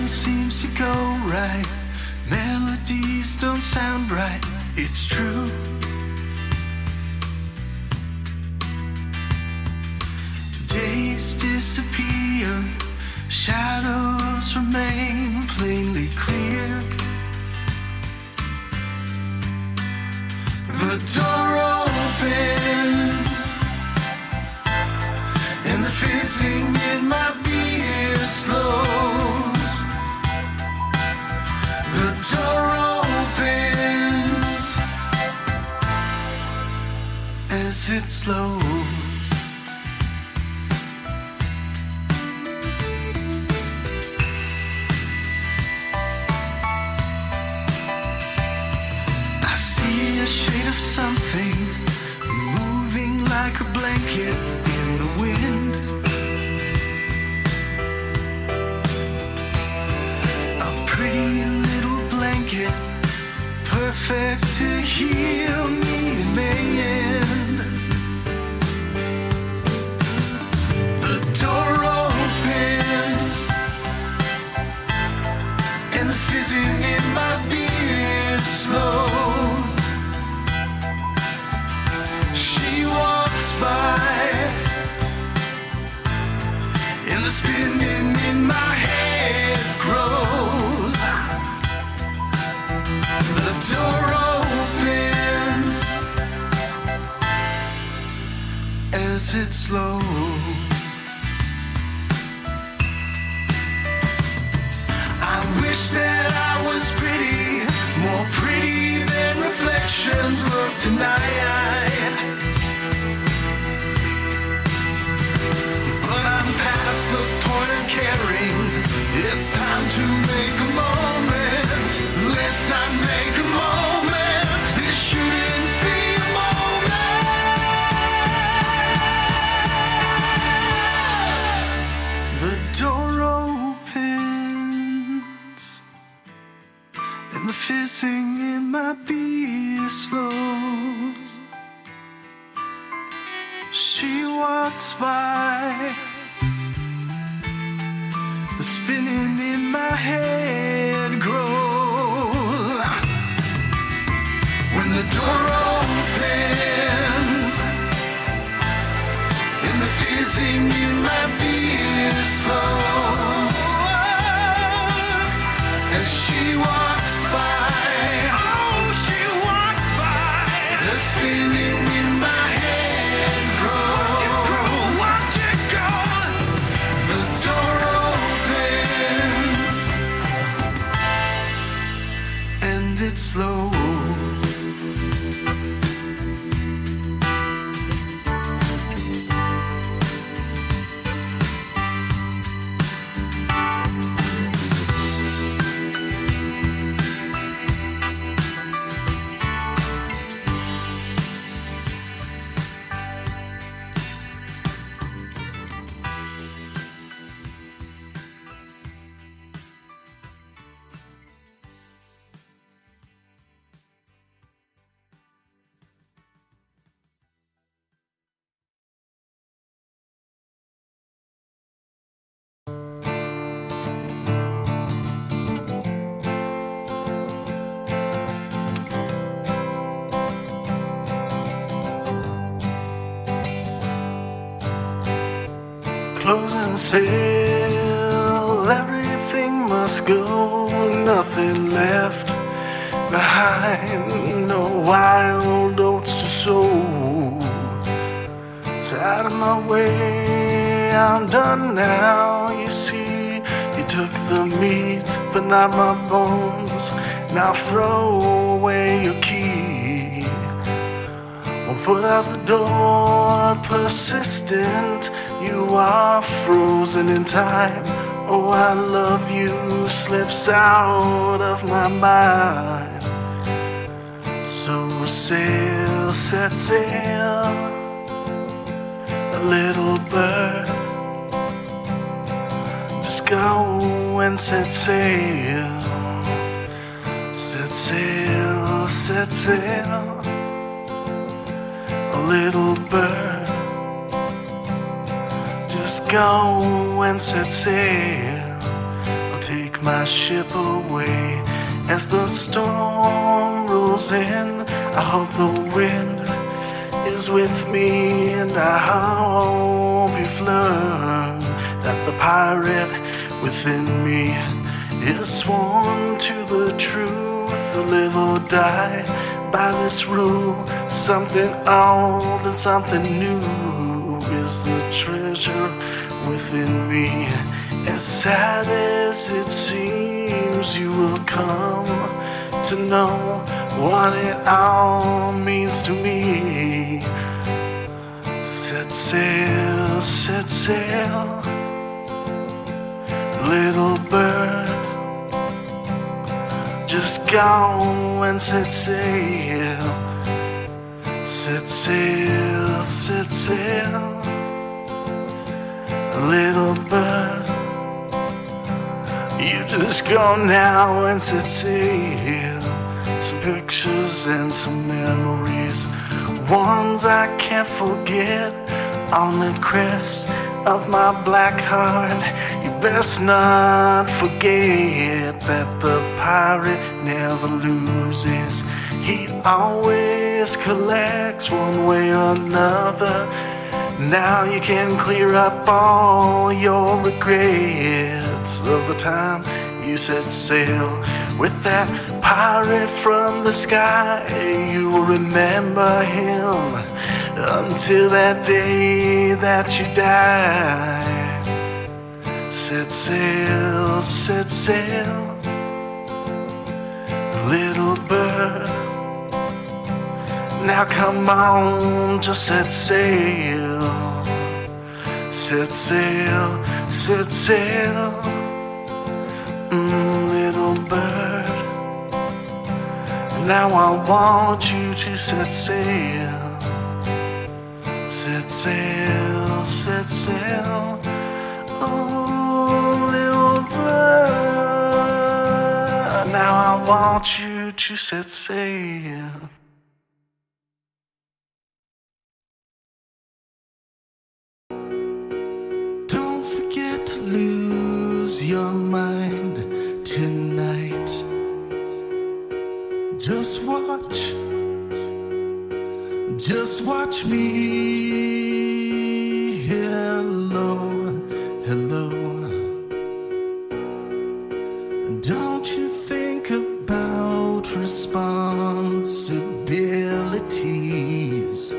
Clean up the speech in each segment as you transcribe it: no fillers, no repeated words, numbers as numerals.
Nothing seems to go right. Melodies don't sound right. It's true. Days disappear, shadows remain plainly clear. The door opens, and the fizzing in my beer slows. The door opens as it slows. I see a shade of something moving like a blanket in the wind. A pretty little blanket, perfect to heal me in the end. The door opens, and the fizzing in my beer slows. She walks by, and the spinning in my head grows. The door opens as it slows. I wish that I was pretty, more pretty than reflections look tonight. But I'm past the point of caring. It's time to make a moment. Let's not make a moment. This shouldn't be a moment. The door opens, and the fizzing in my beer slows. She walks by, the spinning in my head grows. When the door opens, and the fizzing in my beer slows. As she walks by, oh, she walks by, the spinning in my head grows. Watch it grow, watch it go. The door opens, and it slows. Closing sale, everything must go, nothing left behind, no wild oats to sow. It's out of my way, I'm done now, you see. You took the meat, but not my bones, now throw away your key. One foot out the door, persistent, you are frozen in time. Oh, I love you slips out of my mind. So sail, set sail, a little bird. Just go and set sail. Set sail, set sail, a little bird. Just go and set sail. I'll take my ship away. As the storm rolls in, I hope the wind is with me, and I hope you've learned that the pirate within me is sworn to the truth. Live or die by this rule. Something old and something new is the treasure within me. As sad as it seems, you will come to know what it all means to me. Set sail, set sail, little bird, just go and set sail. Set sail, set sail, little bird, you just go now and set sail. Some pictures and some memories, ones I can't forget, on the crest of my black heart. You best not forget that the pirate never loses. He always collects one way or another. Now you can clear up all your regrets of the time you set sail with that pirate from the sky. You will remember him until that day that you die. Set sail, little bird, now come on, just set sail. Set sail, little bird, now I want you to set sail. Set sail, oh little bird, now I want you to set sail. Don't forget to lose your mind tonight. Just watch me. Hello, hello. Don't you think about responsibilities.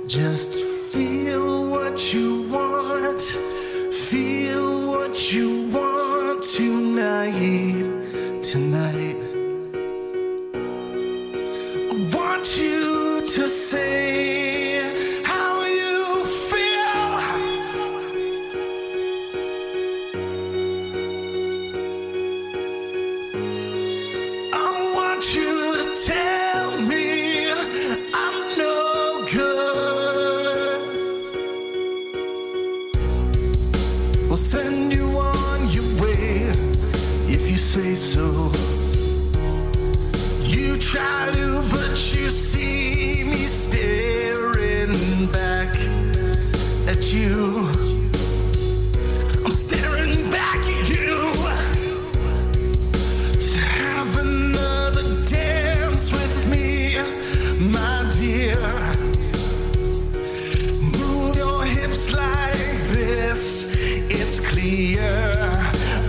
Just feel what you want. Feel what you want tonight. I want you to say how you feel. I want you to tell me I'm no good. We'll send you on your way if you say so. You try to, but you see me staring back at you. I'm staring back at you. So have another dance with me, my dear. Move your hips like this, it's clear.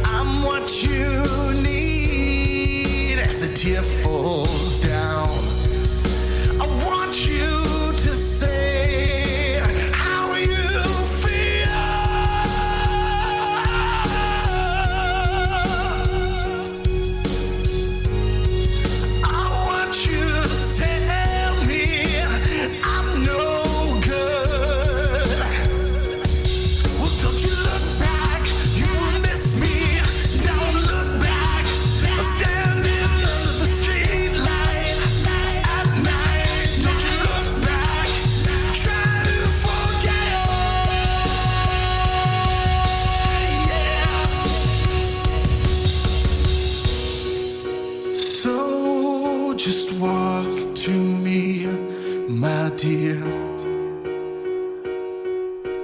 I'm what you need as a tear falls down. I want you to say how you feel. I want you to tell me I'm no good. Well, don't you look back, you will miss me. Don't look back, I'm standing under the street light at night. Don't you look back, try to forget. Yeah. So just walk to me, my dear.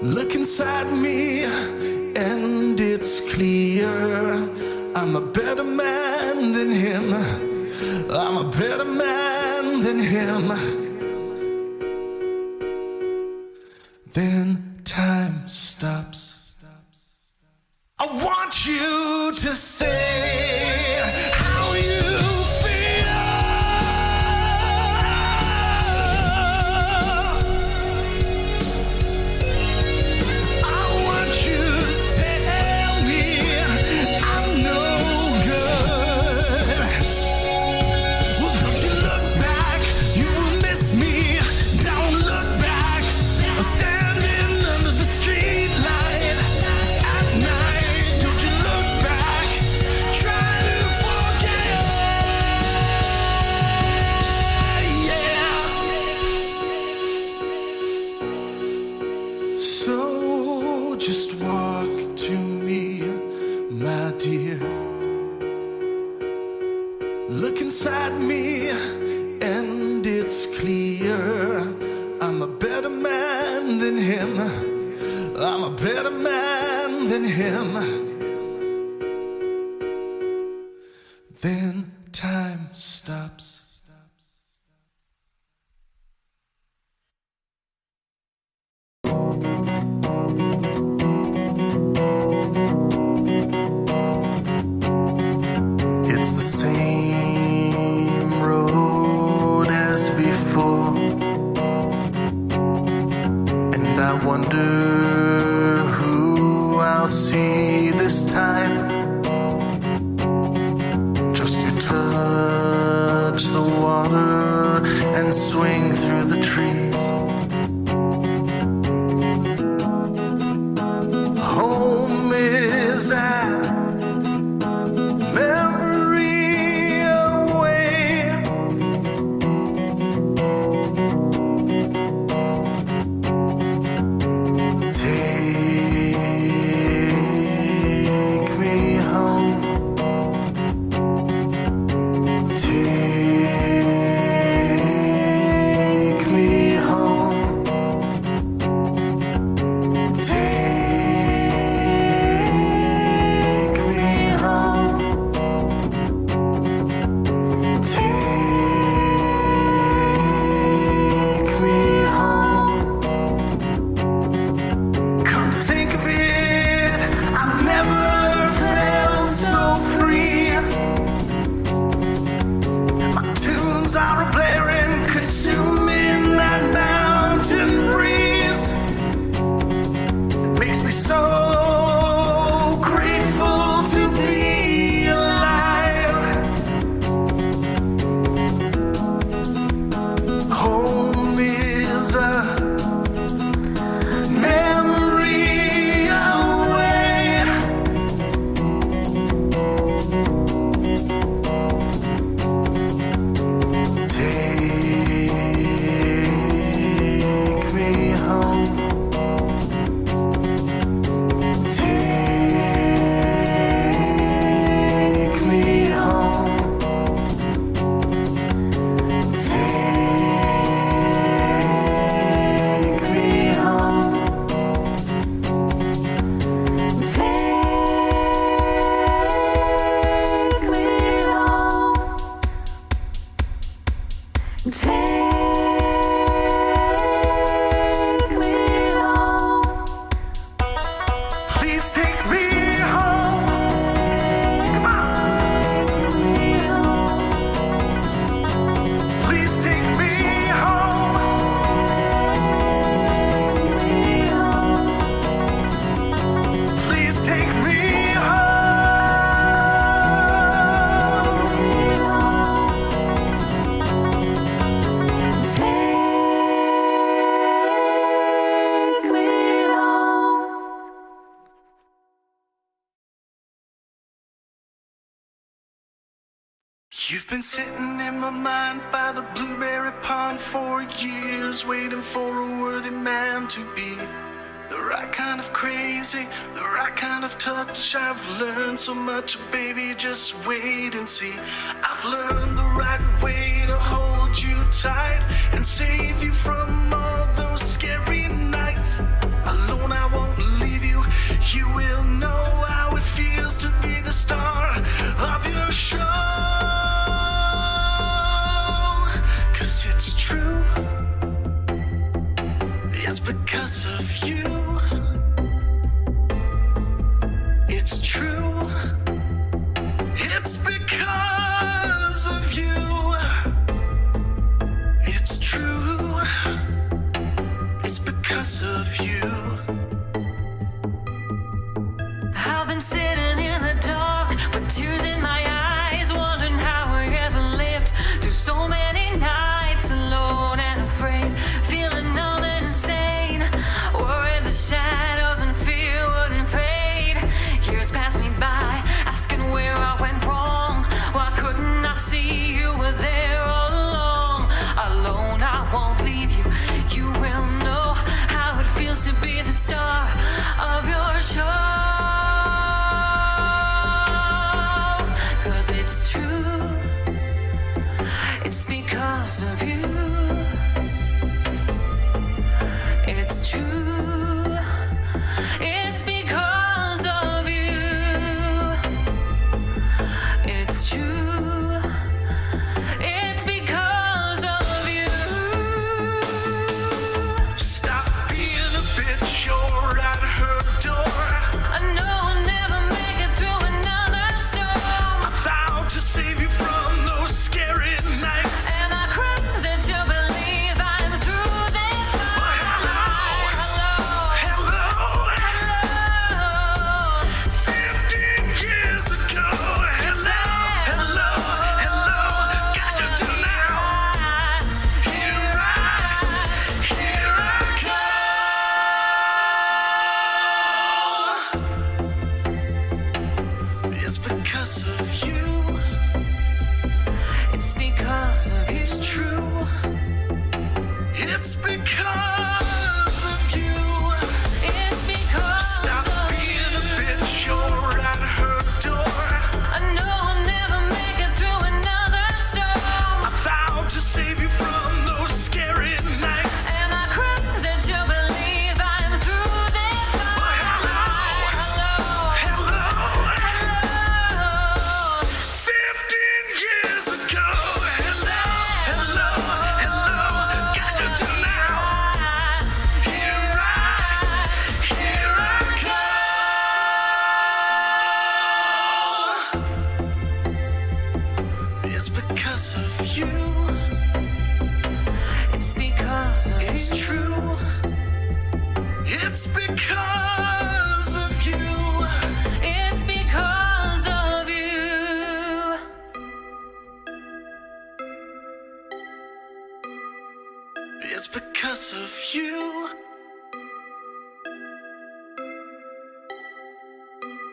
Look inside me, and it's clear. I'm a better man than him. I'm a better man than him. Then time stops. I want you to say how you feel. I want you to tell me I'm no good. Well, don't you look back, you will miss me. Don't look back, I'm standing under the street light at night. Don't you look back, try to forget. Yeah. So just walk to me, my dear. Look inside me, and it's clear. I'm a better man than him. I'm a better man than him. Then time stops. It's the same road as before, and I wonder who I'll see this time. Just to touch the water and swing through the trees. Home is at memory away. Take me home. Take me home. Take me home. Take me home. Come to think of it, I've never felt so free. My tunes are a blaring, consuming that mountain breeze. It makes me so grateful to be alive. Home is a memory away. Take me home. Take me home. Take me home. Please take me home. Come on. Please take me home. Please take me You've been sitting in my mind by the blueberry pond for years, waiting for a worthy man to be the right kind of crazy, the right kind of touch. I've learned so much, baby, just wait and see. I've learned the right way to hold you tight and save you from all those scary nights. Alone I won't leave you, you will know how it feels to be the star because of you. It's because of you. It's true. It's because of you. It's because Stop of being you. a bitch, you're at her door. I know I'll never make it through another storm. I vowed to save you from those scary nights. And I crazy to believe I'm through this fight. Well, hello. Hello. 15 years ago. Hello. Got to do now. Here I come. It's because of you. It's because of It's you. true. It's because of you. It's because of you. It's because of you.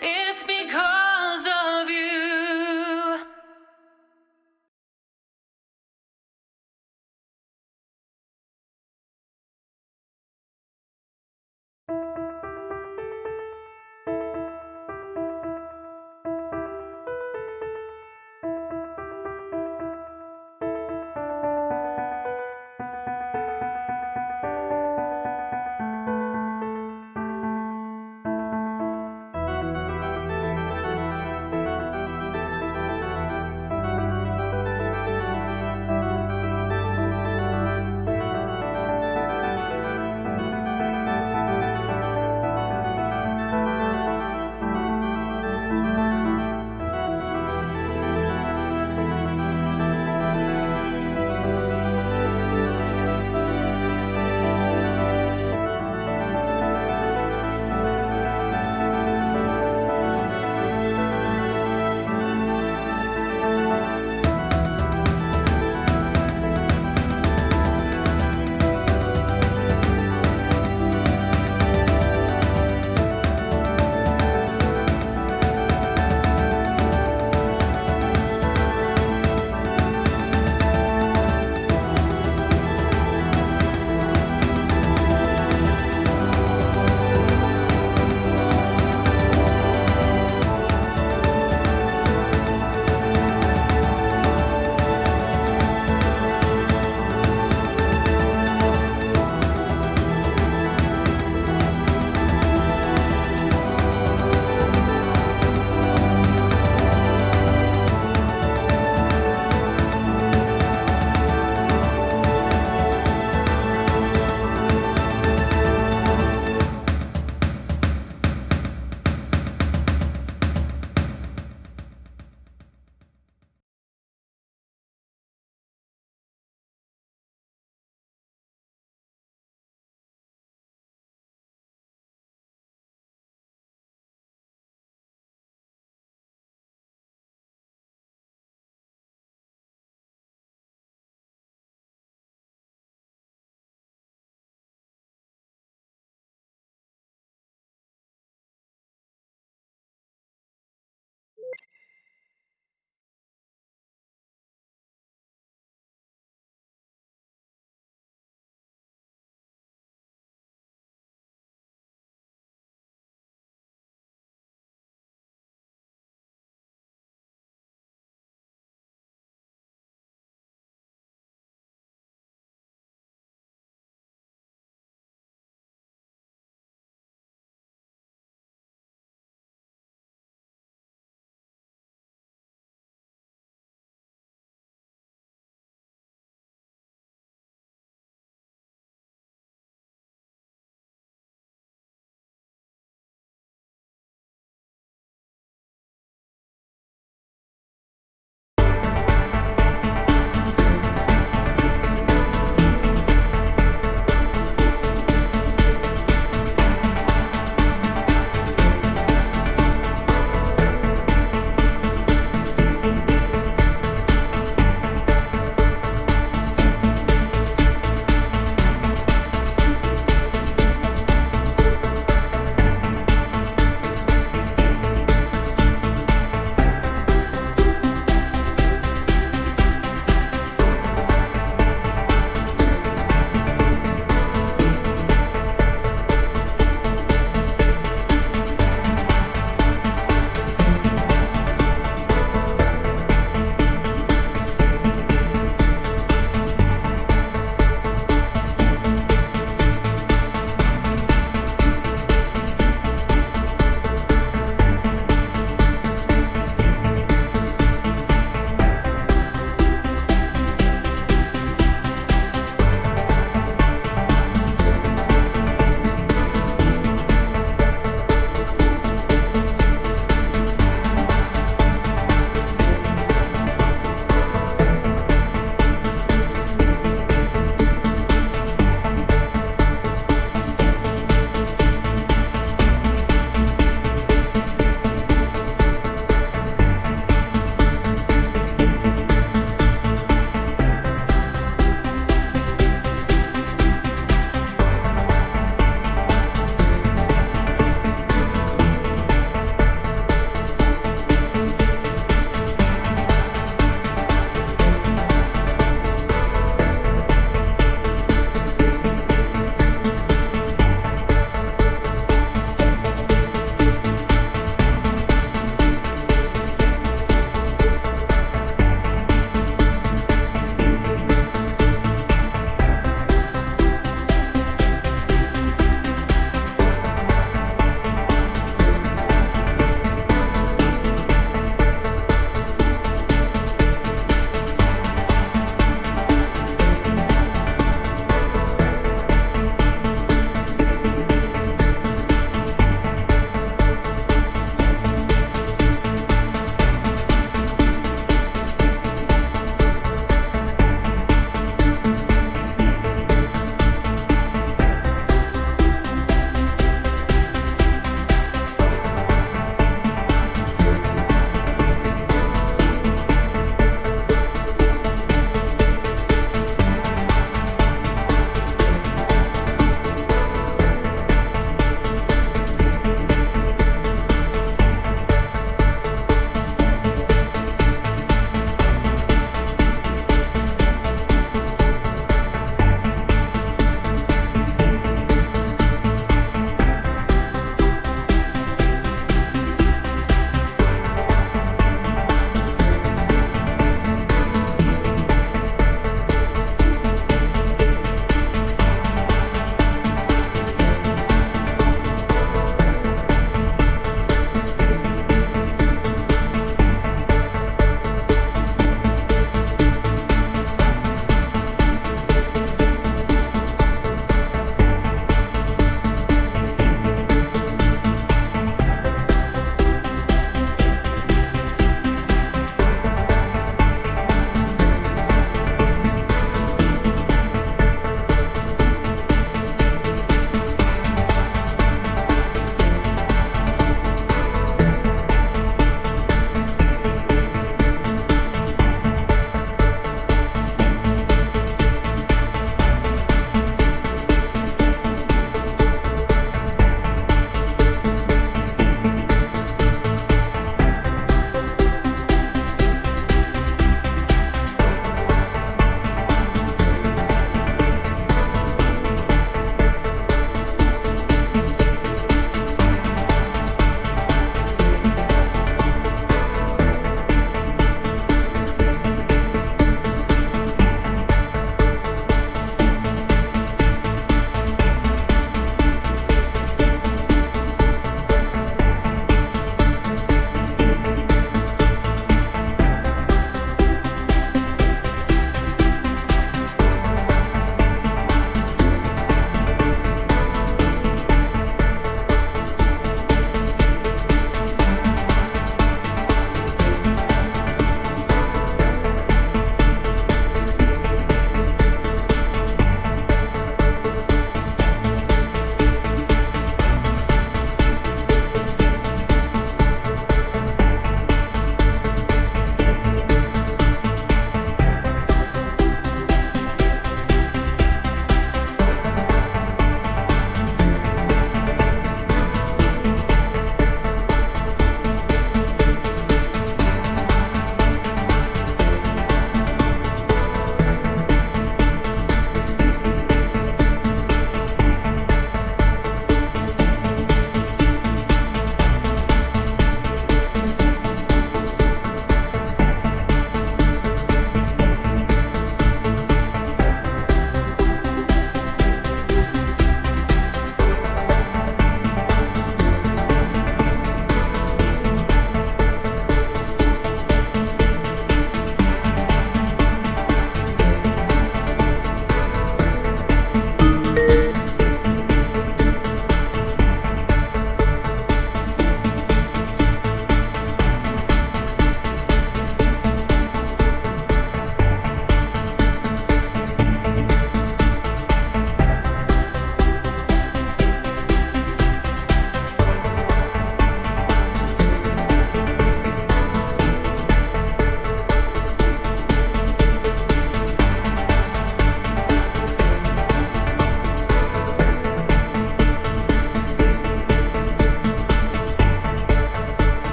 It's because of you.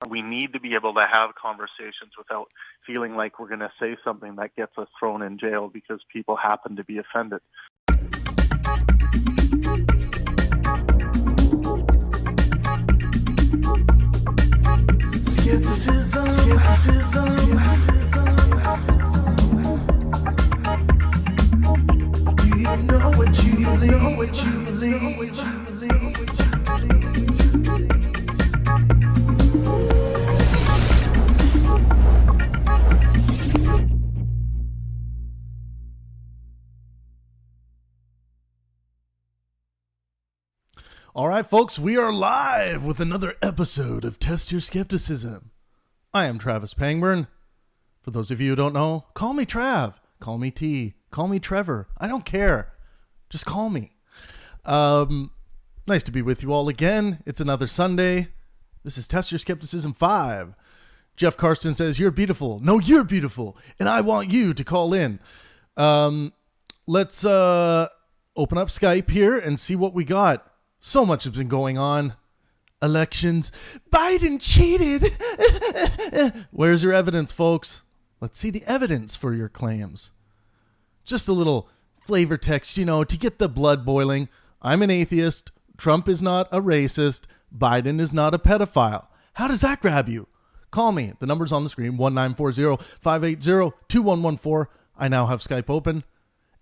We need to be able to have conversations without feeling like we're going to say something that gets us thrown in jail because people happen to be offended. Skepticism, skepticism. Do you know what you believe? What you believe? What you believe? What you believe? All right, folks, we are live with another episode of Test Your Skepticism. I am Travis Pangburn. For those of you who don't know, call me Trav, call me T, call me Trevor. I don't care. Just call me. Nice to be with you all again. It's another Sunday. This is Test Your Skepticism 5. Jeff Karsten says, "You're beautiful." No, you're beautiful. And I want you to call in. Let's open up Skype here and see what we got. So much has been going on. Elections. Biden cheated. Where's your evidence, folks? Let's see the evidence for your claims. Just a little flavor text, to get the blood boiling. I'm an atheist. Trump is not a racist. Biden is not a pedophile. How does that grab you? Call me. The number's on the screen, 1940-580-2114. I now have Skype open,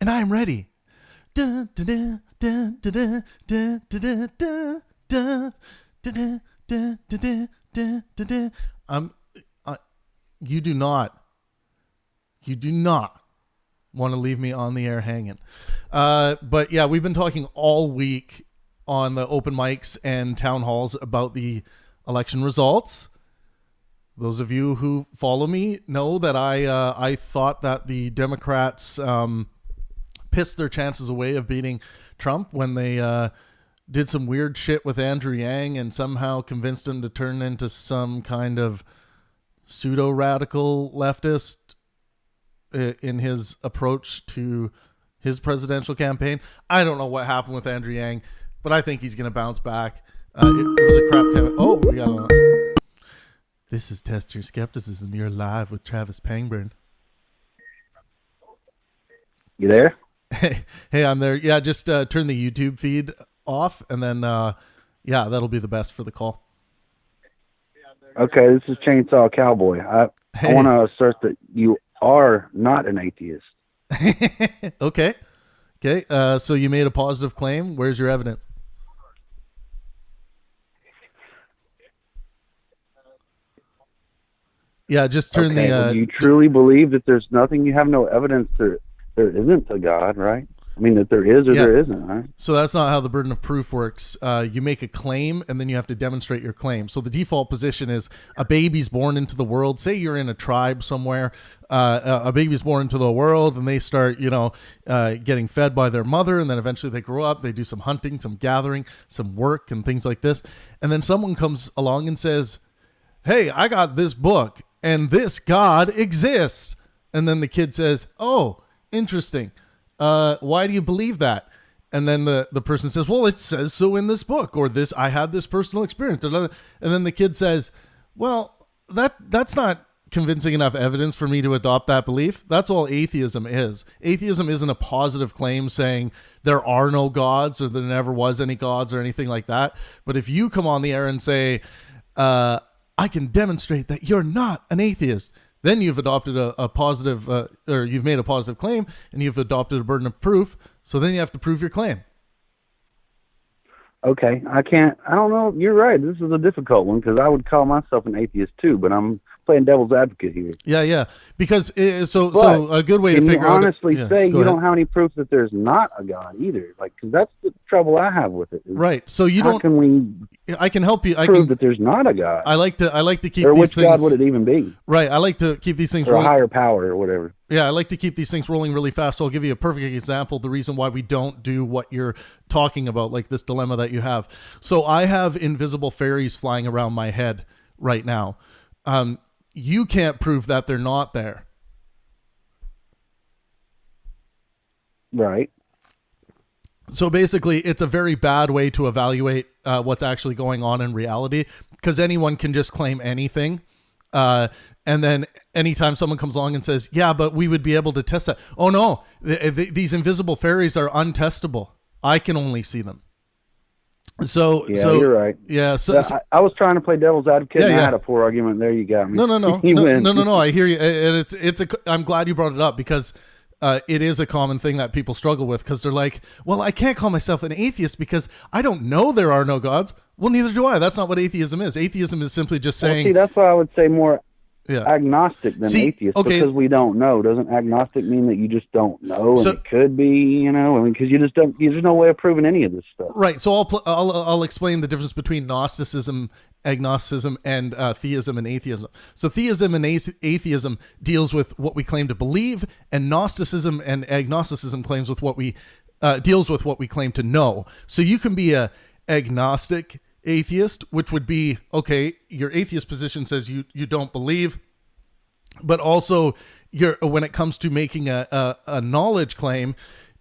and I am ready. You do not want to leave me on the air hanging. But yeah, we've been talking all week on the open mics and town halls about the election results. Those of you who follow me know that I thought that the Democrats pissed their chances away of beating Trump when they did some weird shit with Andrew Yang and somehow convinced him to turn into some kind of pseudo-radical leftist in his approach to his presidential campaign. I don't know what happened with Andrew Yang, but I think he's going to bounce back. It was a crap campaign. Oh, we got This is Test Your Skepticism. You're live with Travis Pangburn. You there? Hey, I'm there. Yeah, just turn the YouTube feed off, and then, that'll be the best for the call. Okay, this is Chainsaw Cowboy. I want to assert that you are not an atheist. Okay. So you made a positive claim. Where's your evidence? Yeah, just turn Do you truly believe that there's nothing? You have no evidence there isn't a God, right? I mean, that there is or there isn't, right? So that's not how the burden of proof works. You make a claim, and then you have to demonstrate your claim. So the default position is a baby's born into the world. Say you're in a tribe somewhere. A baby's born into the world, and they start, getting fed by their mother, and then eventually they grow up. They do some hunting, some gathering, some work, and things like this. And then someone comes along and says, "Hey, I got this book, and this God exists." And then the kid says, "Oh, interesting. Why do you believe that?" And then the person says, "Well, it says so in this book," or "this, I had this personal experience." And then the kid says, "Well, that's not convincing enough evidence for me to adopt that belief." That's all atheism is. Atheism isn't a positive claim saying there are no gods or there never was any gods or anything like that. But if you come on the air and say, "I can demonstrate that you're not an atheist," then you've adopted a positive, or you've made a positive claim, and you've adopted a burden of proof. So then you have to prove your claim. Okay, I don't know. You're right. This is a difficult one because I would call myself an atheist too, but I'm playing devil's advocate here. Yeah. Because so a good way to figure out. Can you honestly say you don't have any proof that there's not a God either? Like, because that's the trouble I have with it. Right. So you how don't. Can we? I can help you. Prove that there's not a God. I like to keep or these which things. God would it even be? Right. I like to keep these things. Or a higher power or whatever. Yeah, I like to keep these things rolling really fast. So I'll give you a perfect example. The reason why we don't do what you're talking about, like this dilemma that you have. So I have invisible fairies flying around my head right now. You can't prove that they're not there. Right. So basically, it's a very bad way to evaluate what's actually going on in reality, because anyone can just claim anything. And then anytime someone comes along and says, yeah, but we would be able to test that. Oh, no, these invisible fairies are untestable. I can only see them. So you're right. Yeah. So, I was trying to play devil's advocate. Yeah, and yeah. I had a poor argument. There you got me. No. You win. No. I hear you. And I'm glad you brought it up, because it is a common thing that people struggle with, because they're like, well, I can't call myself an atheist because I don't know there are no gods. Well, neither do I. That's not what atheism is. Atheism is simply just saying. See, that's why I would say more Yeah. agnostic than atheist, because we don't know. Doesn't agnostic mean that you just don't know, and it could be, you know, I mean, because you just don't. There's no way of proving any of this stuff. Right. So I'll explain the difference between Gnosticism, agnosticism, and theism and atheism. So theism and atheism deals with what we claim to believe, and Gnosticism and agnosticism deals with what we claim to know. So you can be a agnostic atheist, which would be, okay, your atheist position says you don't believe, but also when it comes to making a knowledge claim,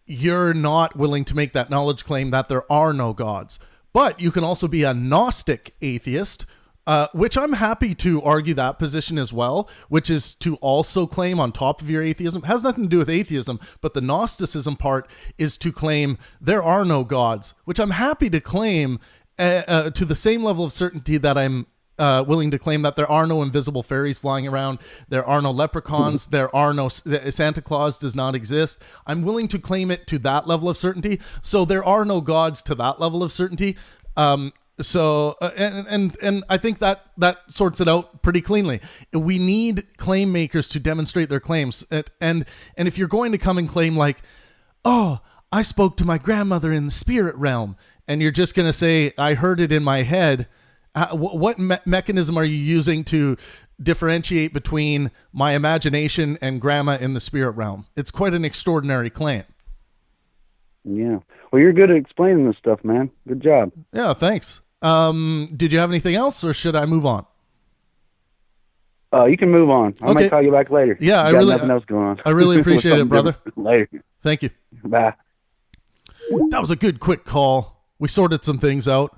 you're not willing to make that knowledge claim that there are no gods. But you can also be a Gnostic atheist, which I'm happy to argue that position as well, which is to also claim on top of your atheism. It has nothing to do with atheism, but the Gnosticism part is to claim there are no gods, which I'm happy to claim to the same level of certainty that I'm willing to claim that there are no invisible fairies flying around, there are no leprechauns, there are no Santa Claus does not exist. I'm willing to claim it to that level of certainty. So there are no gods to that level of certainty. So I think that sorts it out pretty cleanly. We need claim makers to demonstrate their claims, and if you're going to come and claim like, oh, I spoke to my grandmother in the spirit realm, and you're just going to say, I heard it in my head. What mechanism are you using to differentiate between my imagination and grandma in the spirit realm? It's quite an extraordinary claim. Yeah. Well, you're good at explaining this stuff, man. Good job. Yeah, thanks. Did you have anything else, or should I move on? You can move on. I might call you back later. Yeah, I really nothing else going on. I really appreciate it, brother. Later. Thank you. Bye. That was a good, quick call. We sorted some things out.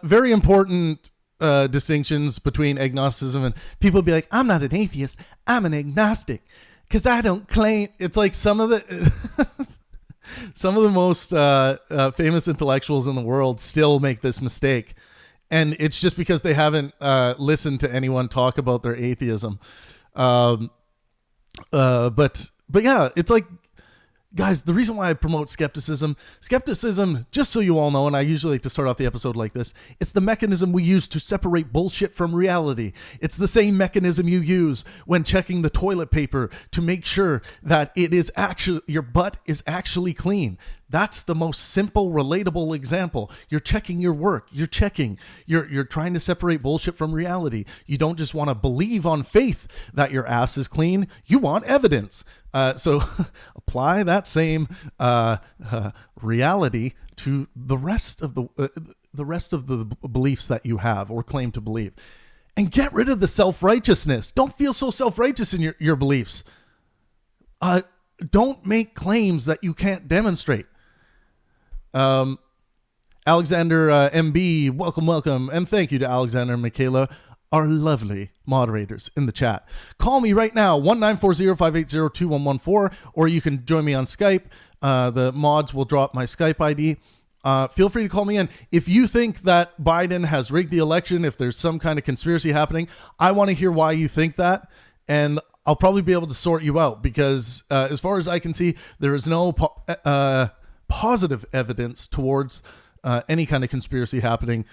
Very important distinctions between agnosticism and people be like, I'm not an atheist, I'm an agnostic, because I don't claim. It's like some of the most famous intellectuals in the world still make this mistake, and it's just because they haven't listened to anyone talk about their atheism. But yeah, it's like, guys, the reason why I promote skepticism, just so you all know, and I usually like to start off the episode like this, it's the mechanism we use to separate bullshit from reality. It's the same mechanism you use when checking the toilet paper to make sure that your butt is actually clean. That's the most simple, relatable example. You're checking your work. You're trying to separate bullshit from reality. You don't just want to believe on faith that your ass is clean. You want evidence. So apply that same reality to the rest of the beliefs that you have or claim to believe, and get rid of the self-righteousness. Don't feel so self-righteous in your beliefs. Don't make claims that you can't demonstrate. Alexander MB, welcome, and thank you to Alexander and Michaela, our lovely moderators in the chat. Call me right now, 1-940-580-2114, or you can join me on Skype. The mods will drop my Skype ID. Feel free to call me in. If you think that Biden has rigged the election, if there's some kind of conspiracy happening, I want to hear why you think that, and I'll probably be able to sort you out, because as far as I can see, there is no positive evidence towards any kind of conspiracy happening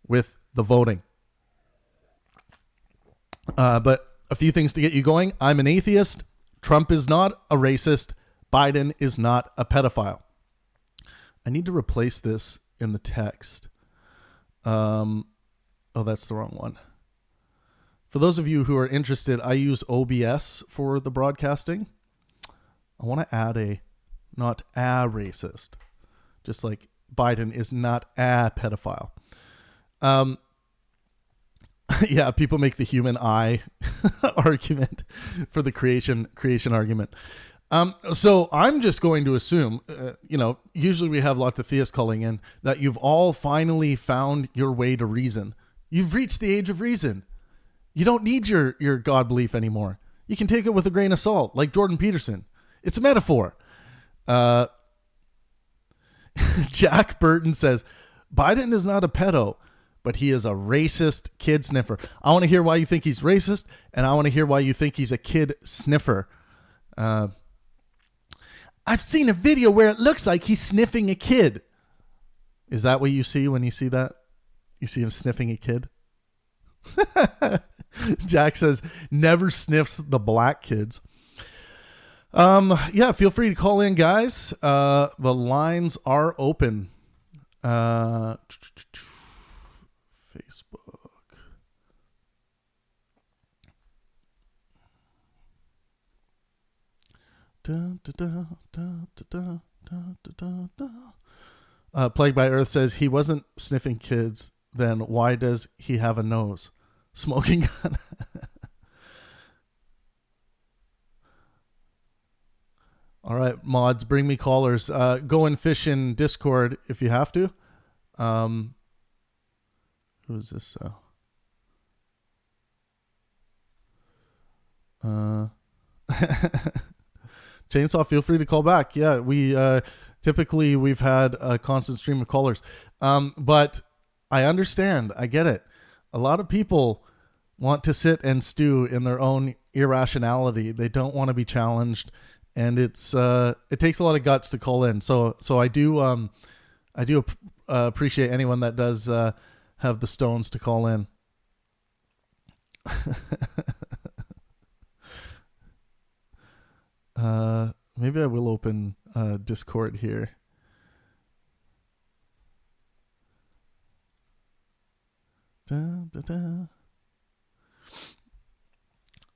with the voting. But a few things to get you going. I'm an atheist. Trump is not a racist. Biden is not a pedophile. I need to replace this in the text. Oh, that's the wrong one. For those of you who are interested, I use OBS for the broadcasting. I want to add not a racist, just like Biden is not a pedophile. Yeah, people make the human eye argument for the creation argument. So I'm just going to assume, usually we have lots of theists calling in, that you've all finally found your way to reason. You've reached the age of reason. You don't need your God belief anymore. You can take it with a grain of salt, like Jordan Peterson. It's a metaphor. Jack Burton says, Biden is not a pedo, but he is a racist kid sniffer. I want to hear why you think he's racist, and I want to hear why you think he's a kid sniffer. I've seen a video where it looks like he's sniffing a kid. Is that what you see when you see that? You see him sniffing a kid? Jack says, never sniffs the black kids. Yeah, feel free to call in, guys. The lines are open. Facebook. Plagued by Earth says he wasn't sniffing kids. Then why does he have a nose? Smoking gun. All right, mods, bring me callers. Go and fish in Discord if you have to. Who is this? Chainsaw, feel free to call back. Yeah, we typically we've had a constant stream of callers, but I understand. I get it. A lot of people want to sit and stew in their own irrationality. They don't want to be challenged, and it takes a lot of guts to call in. So I do appreciate anyone that does have the stones to call in. Maybe I will open Discord here.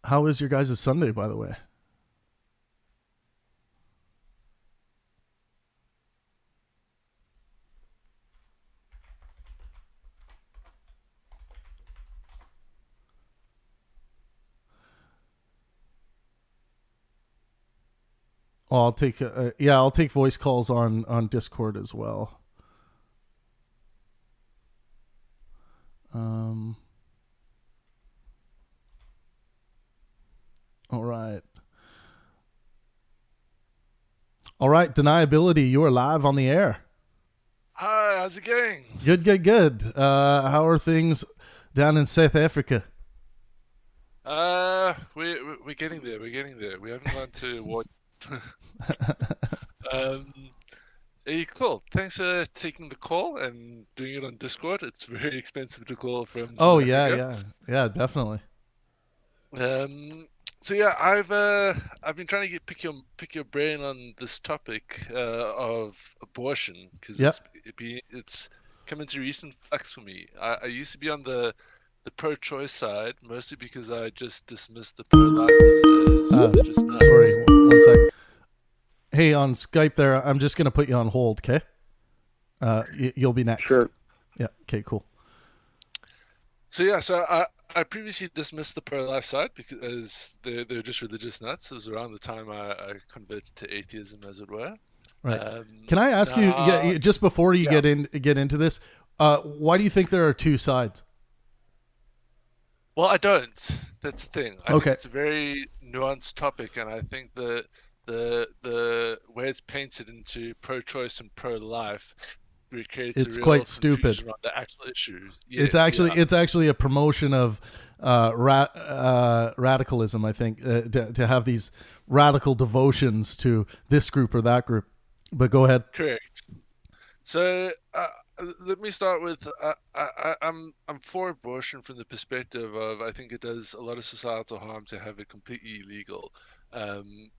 How is your guys' Sunday, by the way? Oh, I'll take voice calls on Discord as well. All right, Deniability, you are live on the air. Hi, how's it going? Good. How are things down in South Africa? We're getting there. We haven't gone to what. Cool. Thanks for taking the call and doing it on Discord. It's very expensive to call from. Oh yeah, definitely. So yeah, I've been trying to pick your brain on this topic of abortion because it's come into recent flux for me. I used to be on the pro-choice side mostly because I just dismissed the pro-life as religious nuts. Sorry, one sec. Hey, on Skype there, I'm just gonna put you on hold, okay? You'll be next. Sure. Yeah. Okay. Cool. So yeah, I previously dismissed the pro-life side because they're just religious nuts. It was around the time I converted to atheism, as it were. Right. Can I ask you, just before you get into this, why do you think there are two sides? Well, I don't. That's the thing. I think it's a very nuanced topic, and I think the way it's painted into pro-choice and pro-life creates a real quite stupid on the actual issue. Yes, it's actually a promotion of radicalism, I think, to have these radical devotions to this group or that group. But go ahead. Correct. So let me start with I'm for abortion from the perspective of I think it does a lot of societal harm to have it completely illegal,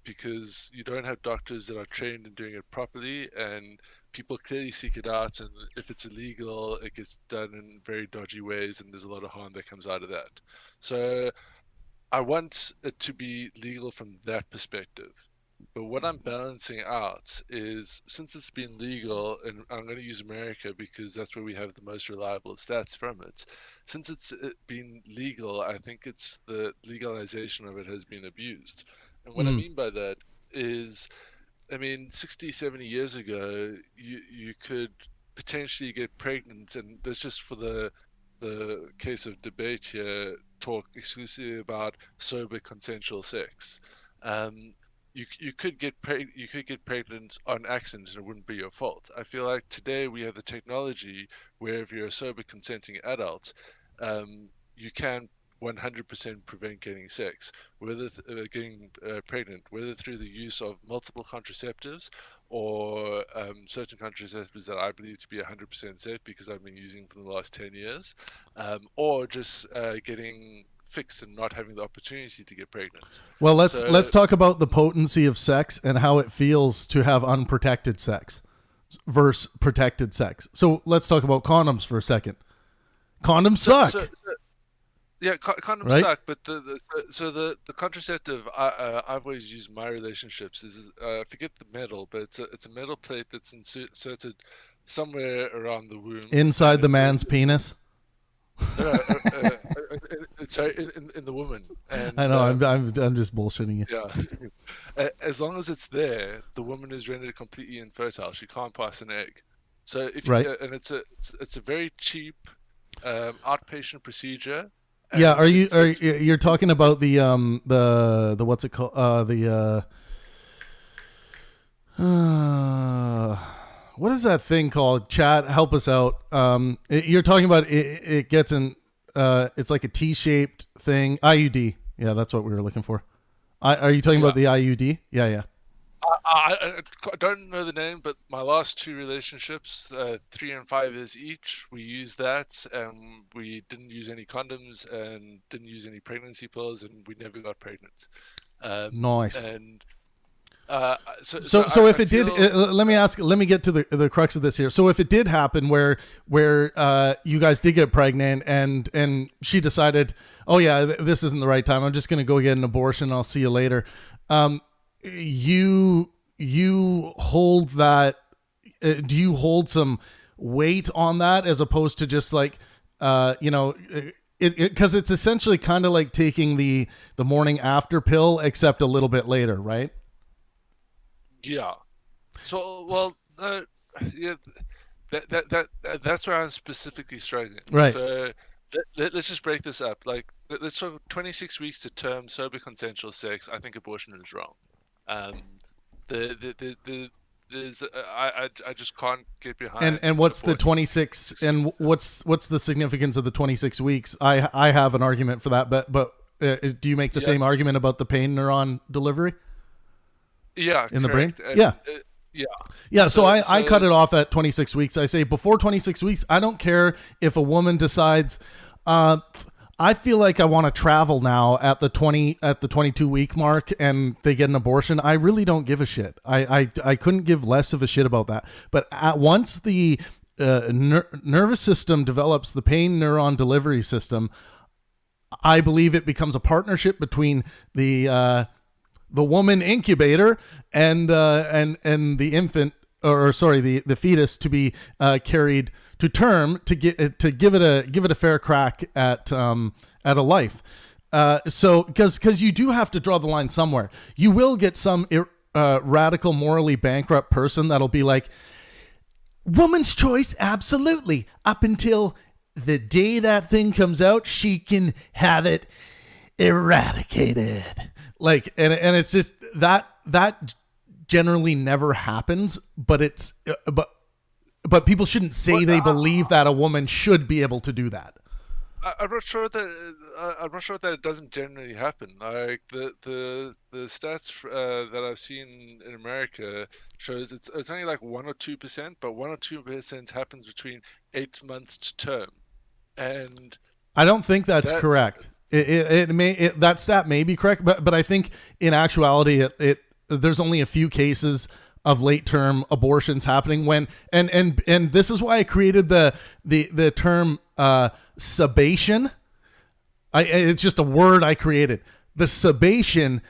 because you don't have doctors that are trained in doing it properly, and people clearly seek it out, and if it's illegal, it gets done in very dodgy ways, and there's a lot of harm that comes out of that. So I want it to be legal from that perspective. But what I'm balancing out is, since it's been legal, and I'm going to use America because that's where we have the most reliable stats from it. Since it's been legal, I think it's the legalization of it has been abused. And what I mean by that is, I mean, 60, 70 years ago, you could potentially get pregnant, and that's just for the case of debate here, talk exclusively about sober consensual sex. You could get pregnant on accident and it wouldn't be your fault. I feel like today we have the technology where if you're a sober consenting adult, you can 100% prevent getting sex, whether getting pregnant, whether through the use of multiple contraceptives or certain contraceptives that I believe to be 100% safe because I've been using for the last 10 years, or just getting fixed and not having the opportunity to get pregnant. Well, let's talk about the potency of sex and how it feels to have unprotected sex versus protected sex. So let's talk about condoms for a second. Condoms suck. Yeah, condoms right? suck, but the contraceptive I've always used in my relationships is forget the metal, but it's a metal plate that's inserted somewhere around the womb, inside the man's penis. Sorry, in the woman. And, I know, I'm just bullshitting you. Yeah, as long as it's there, the woman is rendered completely infertile. She can't pass an egg. So if right. and it's a very cheap outpatient procedure. Yeah, you're talking about the what's it called what is that thing called? Chat, help us out. You're talking about it gets in it's like a T-shaped thing. IUD. Yeah, that's what we were looking for. Are you talking about the IUD? Yeah. I don't know the name, but my last two relationships, 3 and 5 years each, we used that, and we didn't use any condoms and didn't use any pregnancy pills, and we never got pregnant. Nice. And so if it did, let me get to the crux of this here. So if it did happen where you guys did get pregnant and she decided, oh yeah, this isn't the right time, I'm just going to go get an abortion, I'll see you later. You hold that, do you hold some weight on that as opposed to just like, because it's essentially kind of like taking the morning after pill, except a little bit later, right? Yeah. So, well, yeah, that's where I'm specifically struggling. Right. So let's just break this up. Like, let's talk 26 weeks to term sober consensual sex. I think abortion is wrong. There's I just can't get behind. And what's the 26? And what's the significance of the 26 weeks? I have an argument for that, but do you make the same argument about the pain neuron delivery? Yeah, in the brain. And, yeah. So I cut it off at 26 weeks. I say before 26 weeks, I don't care if a woman decides, I feel like I want to travel now at the 22 week mark, and they get an abortion. I really don't give a shit. I couldn't give less of a shit about that. But once the nervous system develops the pain neuron delivery system, I believe it becomes a partnership between the woman incubator and the infant, or sorry, the fetus to be carried to term to give it a fair crack at a life. So because you do have to draw the line somewhere. You will get some radical, morally bankrupt person that'll be like, woman's choice, absolutely. Up until the day that thing comes out, she can have it eradicated. Like, and it's just that generally never happens, but it's but people shouldn't say they believe that a woman should be able to do that. I'm not sure that it doesn't generally happen. Like the stats that I've seen in America shows it's only like 1 or 2%, but 1 or 2% happens between 8 months to term, and I don't think that's correct. That stat may be correct, but I think in actuality, there's only a few cases of late term abortions happening when, and this is why I created the term sebation. It's just a word I created. The sebation.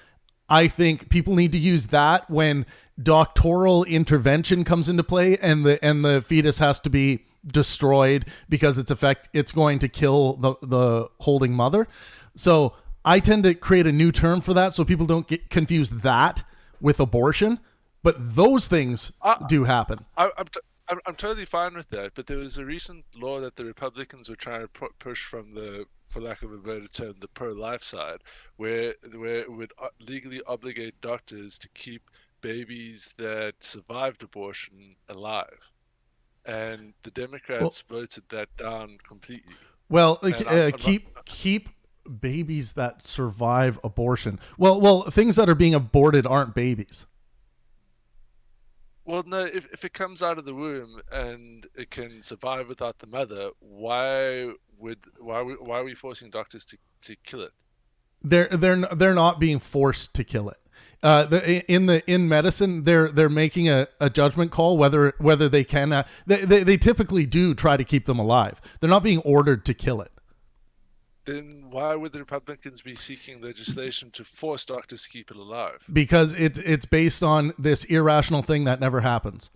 I think people need to use that when doctoral intervention comes into play, and the fetus has to be destroyed because it's going to kill the holding mother. So I tend to create a new term for that so people don't get confused that with abortion, but those things do happen. I'm totally fine with that, but there was a recent law that the Republicans were trying to push from the, for lack of a better term, the pro-life side, where it would legally obligate doctors to keep babies that survived abortion alive, and the Democrats voted that down completely. Well, keep babies that survive abortion. Well, things that are being aborted aren't babies. Well, no, if it comes out of the womb and it can survive without the mother, why are we forcing doctors to kill it? They're not being forced to kill it. In medicine, they're making a judgment call whether they can. They typically do try to keep them alive. They're not being ordered to kill it. Then why would the Republicans be seeking legislation to force doctors to keep it alive? Because it's based on this irrational thing that never happens.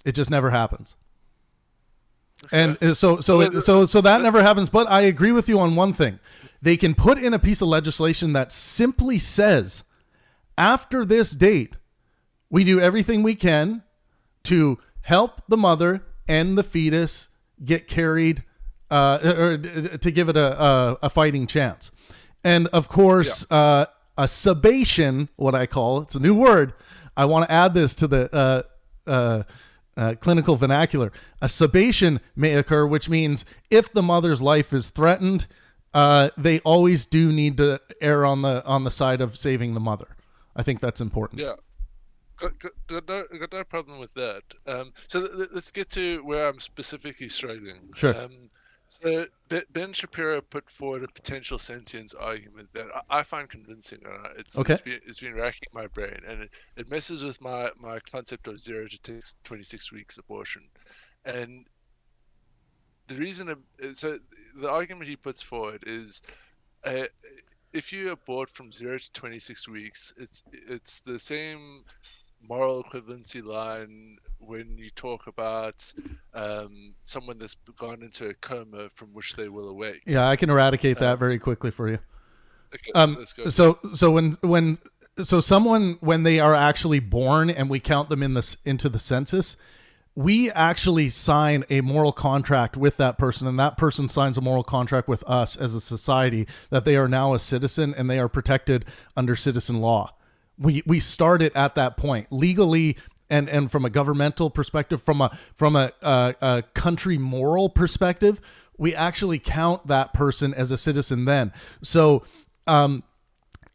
It just never happens. Okay. And so that never happens. But I agree with you on one thing. They can put in a piece of legislation that simply says, after this date, we do everything we can to help the mother and the fetus get carried, or to give it a fighting chance. And of course, a subation, what I call, it's a new word. I want to add this to the clinical vernacular. A subation may occur, which means if the mother's life is threatened, they always do need to err on the side of saving the mother. I think that's important. Yeah. Got no problem with that. So let's get to where I'm specifically struggling. Sure. So Ben Shapiro put forward a potential sentience argument that I find convincing. It's been racking my brain, and it messes with my concept of 0 to 26 weeks abortion. And the reason, so the argument he puts forward is, if you abort from 0 to 26 weeks, it's the same moral equivalency line when you talk about someone that's gone into a coma from which they will awake. Yeah, I can eradicate that very quickly for you. Okay, let's go. So someone, when they are actually born and we count them into the census, we actually sign a moral contract with that person, and that person signs a moral contract with us as a society that they are now a citizen and they are protected under citizen law. We start it at that point legally, and from a governmental perspective, from a country moral perspective, we actually count that person as a citizen then. So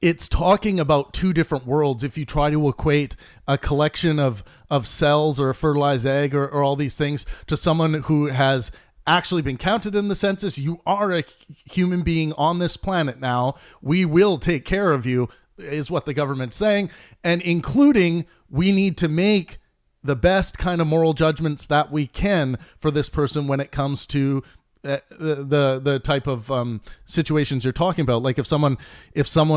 it's talking about two different worlds. If you try to equate a collection of cells or a fertilized egg or all these things to someone who has actually been counted in the census, you are a human being on this planet now. We will take care of you, is what the government's saying, and including we need to make the best kind of moral judgments that we can for this person when it comes to the type of situations you're talking about. Like if someone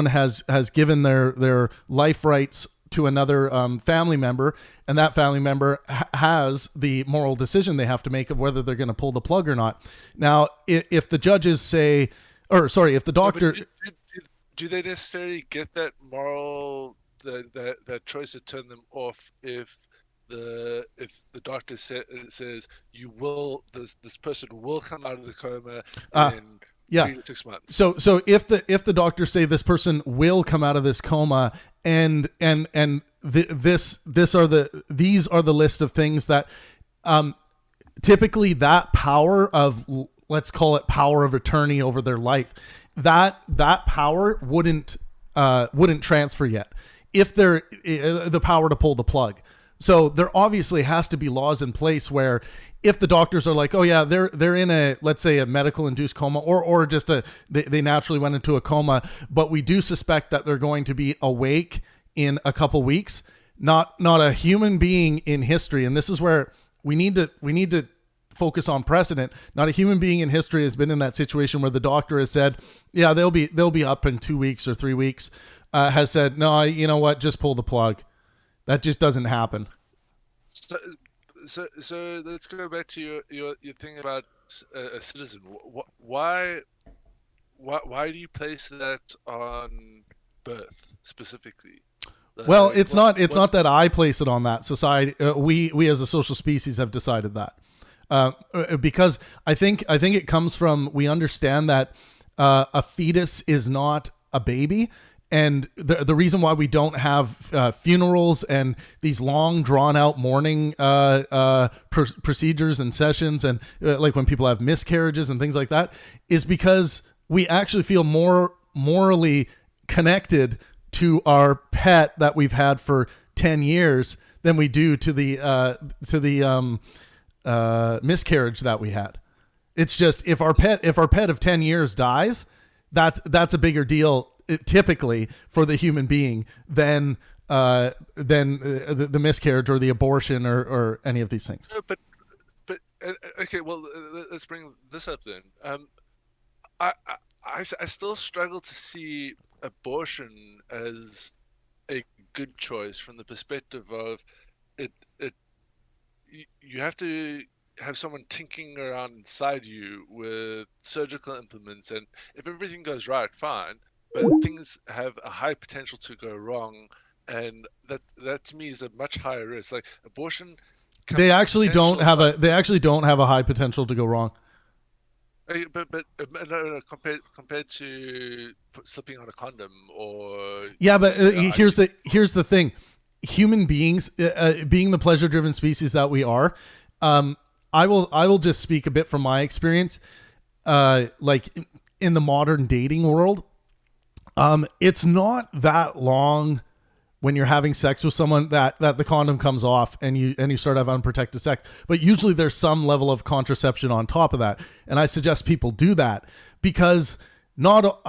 has given their life rights to another family member, and that family member has the moral decision they have to make of whether they're going to pull the plug or not. Now, if the judges say, if the doctor... Do they necessarily get that moral that choice to turn them off if the doctor says this person will come out of the coma in 3 to 6 months? So if the doctors say this person will come out of this coma and these are the list of things that typically that power of, let's call it power of attorney over their life, that power wouldn't transfer yet if they're the power to pull the plug. So there obviously has to be laws in place where if the doctors are like, oh yeah, they're in a, let's say, a medical induced coma or just they naturally went into a coma, but we do suspect that they're going to be awake in a couple weeks, not a human being in history. And this is where we need to focus on precedent. Not a human being in history has been in that situation where the doctor has said, yeah, they'll be up in 2 weeks or 3 weeks, has said, no, you know what, just pull the plug. That just doesn't happen. So let's go back to your thing about a citizen. Why do you place that on birth specifically? Well, it's not that I place it on that society. We as a social species have decided that. Because I think it comes from, we understand that a fetus is not a baby, and the reason why we don't have funerals and these long drawn out mourning procedures and sessions, and like when people have miscarriages and things like that, is because we actually feel more morally connected to our pet that we've had for 10 years than we do to the miscarriage that we had. It's just, if our pet of 10 years dies, that's a bigger deal typically for the human being than the miscarriage or the abortion or any of these things. But okay, well, let's bring this up then. I still struggle to see abortion as a good choice from the perspective of it. You have to have someone tinkering around inside you with surgical implements, and if everything goes right, fine. But things have a high potential to go wrong, and that to me is a much higher risk. Like abortion, they actually don't have a high potential to go wrong. But no, compared to slipping on a condom or here's the thing. Human beings, being the pleasure-driven species that we are, I will just speak a bit from my experience. Like in the modern dating world, it's not that long when you're having sex with someone that the condom comes off and you start to have unprotected sex. But usually there's some level of contraception on top of that, and I suggest people do that because not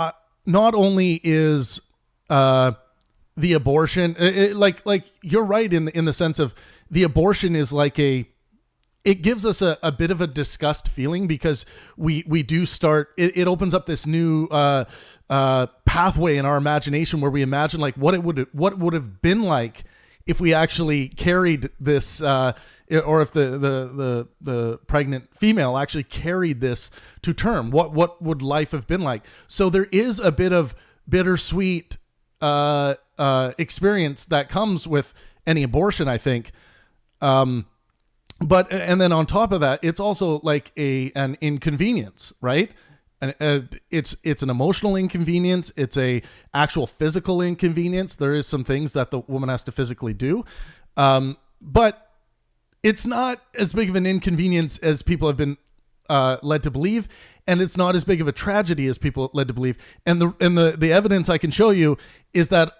only is the abortion, like you're right in the sense of the abortion is like it gives us a bit of a disgust feeling because we do start, it opens up this new pathway in our imagination where we imagine like what would have been like if we actually carried this, or if the pregnant female actually carried this to term. What would life have been like? So there is a bit of bittersweet experience that comes with any abortion, I think. But and then on top of that, it's also like an inconvenience, right? And it's an emotional inconvenience. It's a actual physical inconvenience. There is some things that the woman has to physically do, but it's not as big of an inconvenience as people have been led to believe, and it's not as big of a tragedy as people led to believe. And the evidence I can show you is that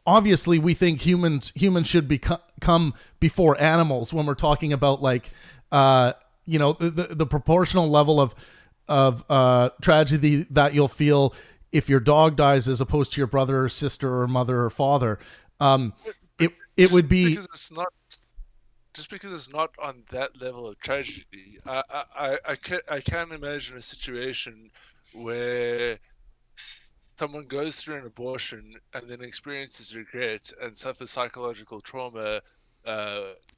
obviously we think humans should come before animals when we're talking about like the proportional level of tragedy that you'll feel if your dog dies as opposed to your brother or sister or mother or father. It would be just because it's not on that level of tragedy. I can't imagine a situation where someone goes through an abortion and then experiences regret and suffers psychological trauma.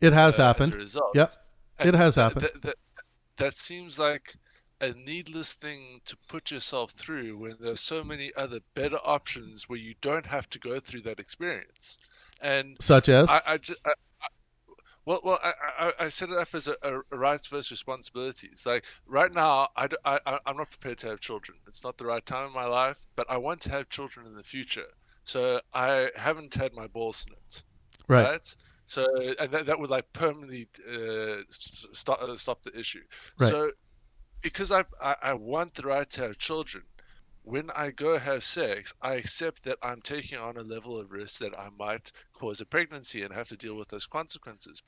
It has happened. As a result. Yep, it has happened. That seems like a needless thing to put yourself through when there's so many other better options where you don't have to go through that experience. And such as I set it up as a rights versus responsibilities. Like right now, I'm not prepared to have children. It's not the right time in my life, but I want to have children in the future. So I haven't had my balls snipped. Right? So and that would like permanently stop the issue. Right. So because I want the right to have children, when I go have sex, I accept that I'm taking on a level of risk that I might cause a pregnancy and have to deal with those consequences.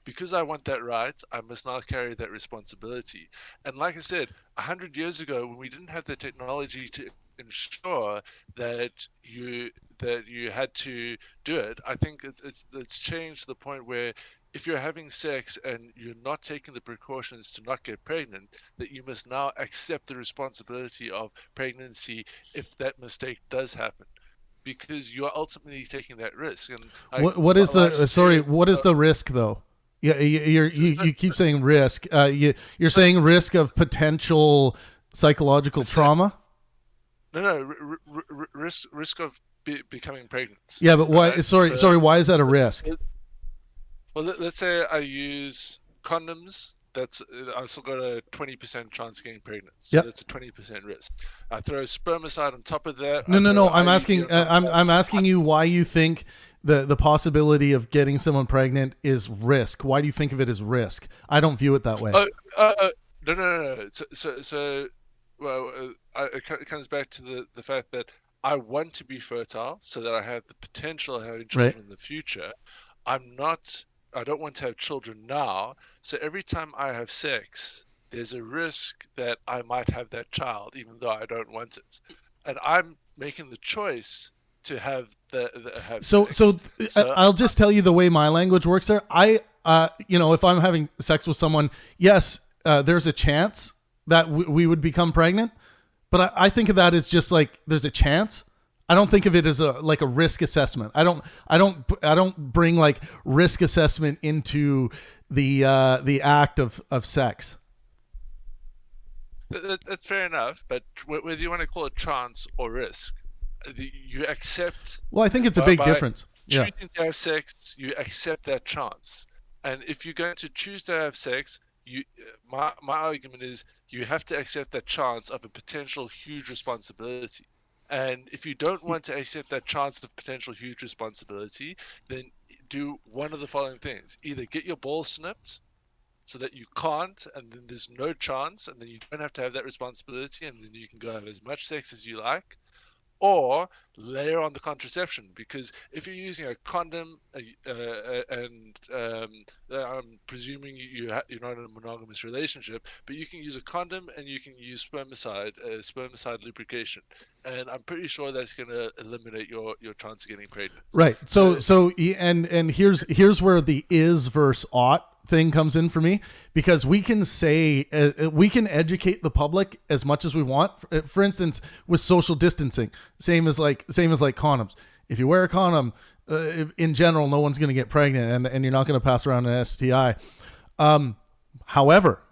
Because I want that right, I must now carry that responsibility. And like I said, 100 years ago, when we didn't have the technology to ensure that you had to do it, I think it's changed to the point where if you're having sex and you're not taking the precautions to not get pregnant, that you must now accept the responsibility of pregnancy if that mistake does happen, because you are ultimately taking that risk. And what is the risk though? Yeah, you keep saying risk. You're saying risk of potential psychological trauma. No, risk of becoming pregnant. Yeah, but why? Right? Sorry. Why is that a risk? Well, let's say I use condoms. I still got a 20% chance of getting pregnant. So Yep. that's a 20% risk. I throw spermicide on top of that. No. I'm asking you why you think the possibility of getting someone pregnant is risk. Why do you think of it as risk? I don't view it that way. No. It comes back to the fact that I want to be fertile so that I have the potential of having children in the future. I don't want to have children now. So every time I have sex, there's a risk that I might have that child, even though I don't want it. And I'm making the choice to have sex. I'll just tell you the way my language works there. If I'm having sex with someone, yes, there's a chance that we would become pregnant, but I think of that as just like there's a chance. I don't think of it as a risk assessment. I don't bring like risk assessment into the act of sex. That's fair enough, but whether you want to call it chance or risk, you accept. Well, I think it's a big difference. Choosing to have sex, you accept that chance, and if you're going to choose to have sex, my argument is you have to accept that chance of a potential huge responsibility. And if you don't want to accept that chance of potential huge responsibility, then do one of the following things. Either get your balls snipped so that you can't, and then there's no chance, and then you don't have to have that responsibility, and then you can go have as much sex as you like. Or layer on the contraception, because if you're using a condom and I'm presuming you're not in a monogamous relationship, but you can use a condom and you can use spermicide lubrication, and I'm pretty sure that's going to eliminate your chance of getting pregnant. Right. So here's where the is versus ought thing comes in for me, because we can say we can educate the public as much as we want. For instance, with social distancing, same as like condoms. If you wear a condom, in general, no one's going to get pregnant, and you're not going to pass around an STI. However,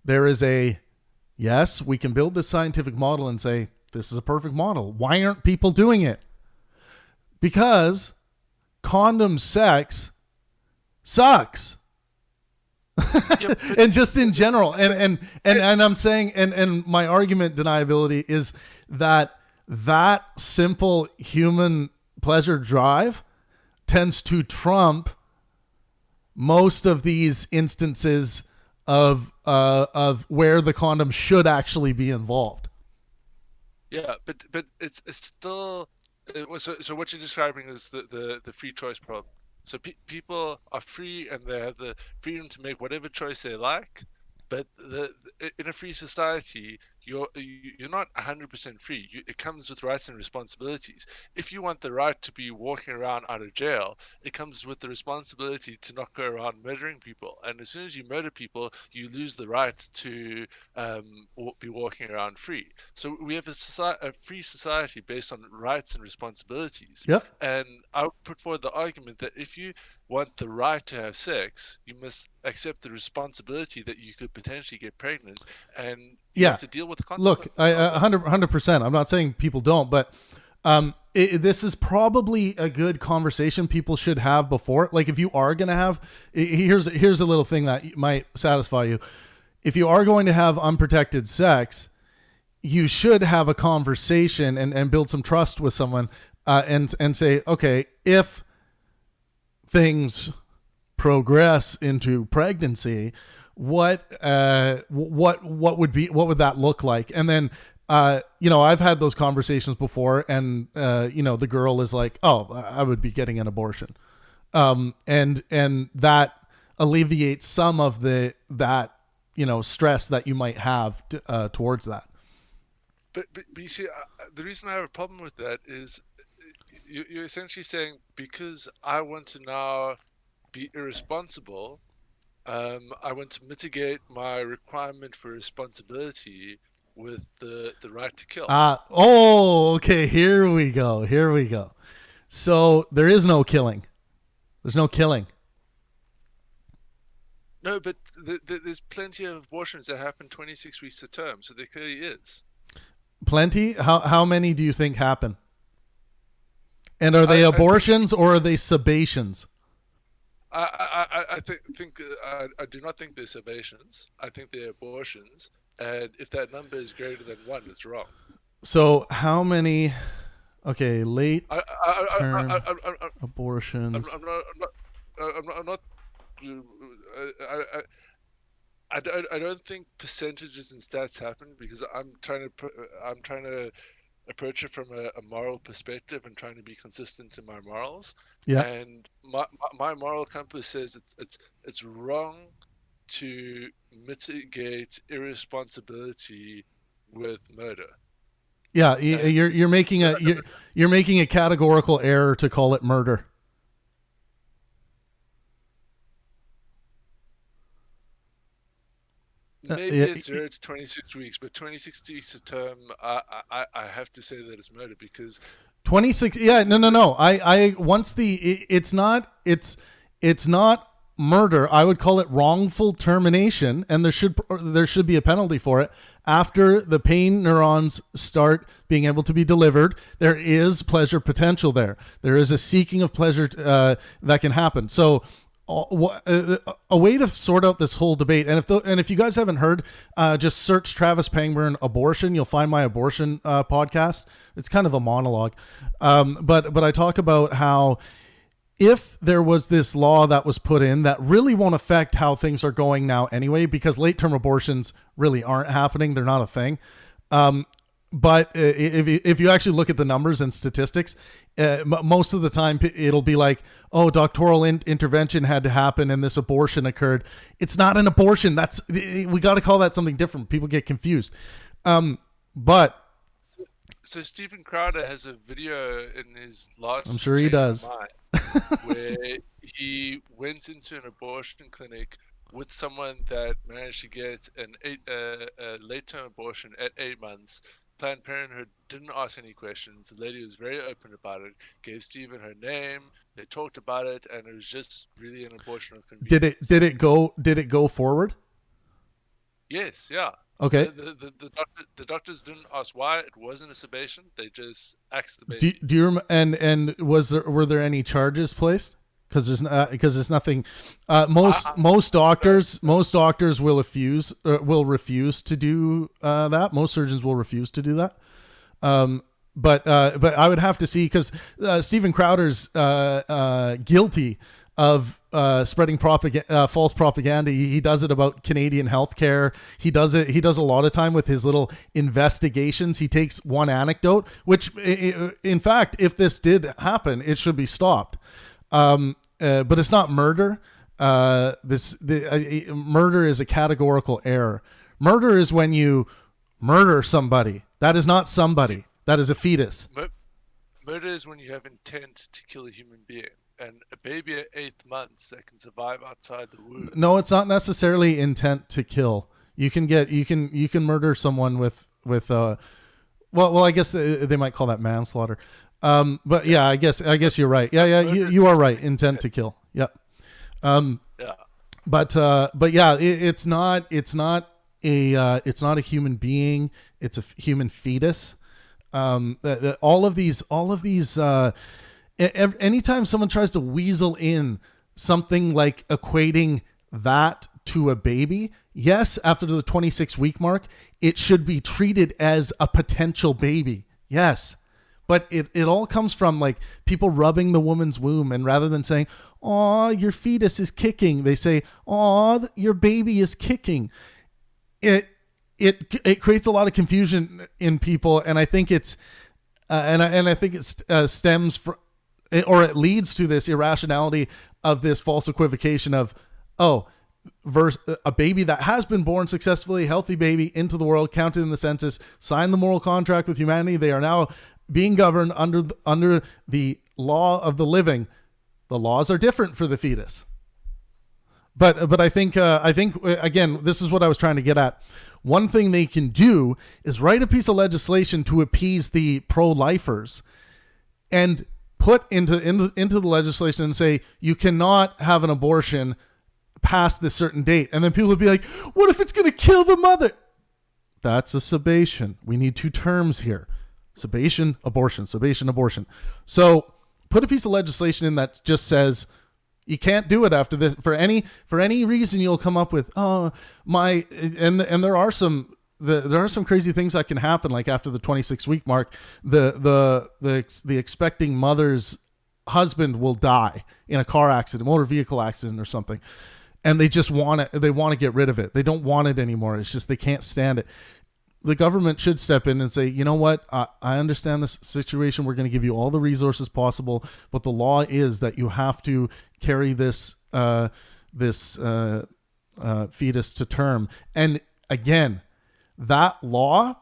there is yes, we can build this scientific model and say this is a perfect model. Why aren't people doing it? Because condom sex sucks. And just in general, and I'm saying, and my argument deniability is that simple human pleasure drive tends to trump most of these instances of where the condom should actually be involved. Yeah, but it's still so what you're describing is the free choice problem. So people are free and they have the freedom to make whatever choice they like, but in a free society, you're not 100% free. It comes with rights and responsibilities. If you want the right to be walking around out of jail, it comes with the responsibility to not go around murdering people. And as soon as you murder people, you lose the right to be walking around free. So we have a free society based on rights and responsibilities. Yep. And I would put forward the argument that if you want the right to have sex, you must accept the responsibility that you could potentially get pregnant, and you have to deal with the consequences. Look, 100%. I'm not saying people don't, but this is probably a good conversation people should have before. Like, if you are going to have, here's a little thing that might satisfy you. If you are going to have unprotected sex, you should have a conversation and build some trust with someone, and say, okay, if things progress into pregnancy, what would that look like? And then I've had those conversations before, and the girl is like, oh, I would be getting an abortion, and that alleviates some of that stress that you might have towards that. But you see, the reason I have a problem with that is you're essentially saying, because I want to now be irresponsible, I want to mitigate my requirement for responsibility with the right to kill. Okay, here we go. So there is no killing. There's no killing. No, but there's plenty of abortions that happen 26 weeks to term, so there clearly is. Plenty? How many do you think happen? And are they abortions or are they sebaceans? I do not think they're sebaceans. I think they're abortions. And if that number is greater than 1, it's wrong. So how many? Okay, late term abortions. I don't think percentages and stats happen because I'm trying to approach it from a moral perspective and trying to be consistent in my morals. Yeah. And my moral compass says it's wrong to mitigate irresponsibility with murder. Yeah, you're making a categorical error to call it murder. Maybe it's 0 to 26 weeks, but 26 weeks a term, I have to say that it's murder because 26. Yeah, no. It's not murder. I would call it wrongful termination, and there should be a penalty for it. After the pain neurons start being able to be delivered, there is pleasure potential there. There is a seeking of pleasure that can happen. So a way to sort out this whole debate, and if you guys haven't heard, just search Travis Pangburn abortion. You'll find my abortion podcast. It's kind of a monologue, but I talk about how if there was this law that was put in that really won't affect how things are going now anyway, because late term abortions really aren't happening. They're not a thing. But if you actually look at the numbers and statistics, most of the time it'll be like, oh, doctoral intervention had to happen and this abortion occurred. It's not an abortion. We got to call that something different. People get confused. But so Stephen Crowder has a video in his last. I'm sure he does. Where he went into an abortion clinic with someone that managed to get a late-term abortion at 8 months. Planned Parenthood didn't ask any questions. The lady was very open about it, gave Stephen her name, they talked about it, and it was just really an abortion of convenience. Did it go forward? Yes, yeah. Okay. The doctors didn't ask why it wasn't a sebation. They just axed the baby. Do you and were there any charges placed? Because there's nothing. Most doctors will refuse to do that. Most surgeons will refuse to do that. But I would have to see, because Stephen Crowder's guilty of spreading false propaganda. He does it about Canadian healthcare. He does a lot of time with his little investigations. He takes one anecdote, which in fact, if this did happen, it should be stopped. But it's not murder. Murder is a categorical error. Murder is when you murder somebody. That is not somebody. That is a fetus. Murder is when you have intent to kill a human being. And a baby at 8 months that can survive outside the womb. No, it's not necessarily intent to kill. You can murder someone with well, I guess they might call that manslaughter. But yeah, I guess you're right. Yeah, you are right. Intent to kill. Yep. Yeah. But yeah, it's not a human being. It's a human fetus. All of these. Anytime someone tries to weasel in something like equating that to a baby, yes, after the 26-week mark, it should be treated as a potential baby. Yes. But it all comes from like people rubbing the woman's womb, and rather than saying, "Aw, your fetus is kicking," they say, "Aw, your baby is kicking." It creates a lot of confusion in people, and I think it stems from, or it leads to this irrationality of this false equivocation of, versus a baby that has been born successfully, healthy baby into the world, counted in the census, signed the moral contract with humanity. They are now being governed under the law of the living. The laws are different for the fetus. But I think again, this is what I was trying to get at. One thing they can do is write a piece of legislation to appease the pro-lifers, and put into the legislation and say you cannot have an abortion past this certain date. And then people would be like, what if it's going to kill the mother? That's a sebation. We need two terms here. Sebation, abortion, sebation, abortion. So put a piece of legislation in that just says you can't do it after this for any reason you'll come up with. Oh, and there are some crazy things that can happen, like after the 26-week mark, the expecting mother's husband will die in a car accident, motor vehicle accident or something, and they just want to get rid of it. They don't want it anymore. It's just they can't stand it. The government should step in and say, you know what, I understand this situation. We're going to give you all the resources possible, but the law is that you have to carry this fetus to term. And again, that law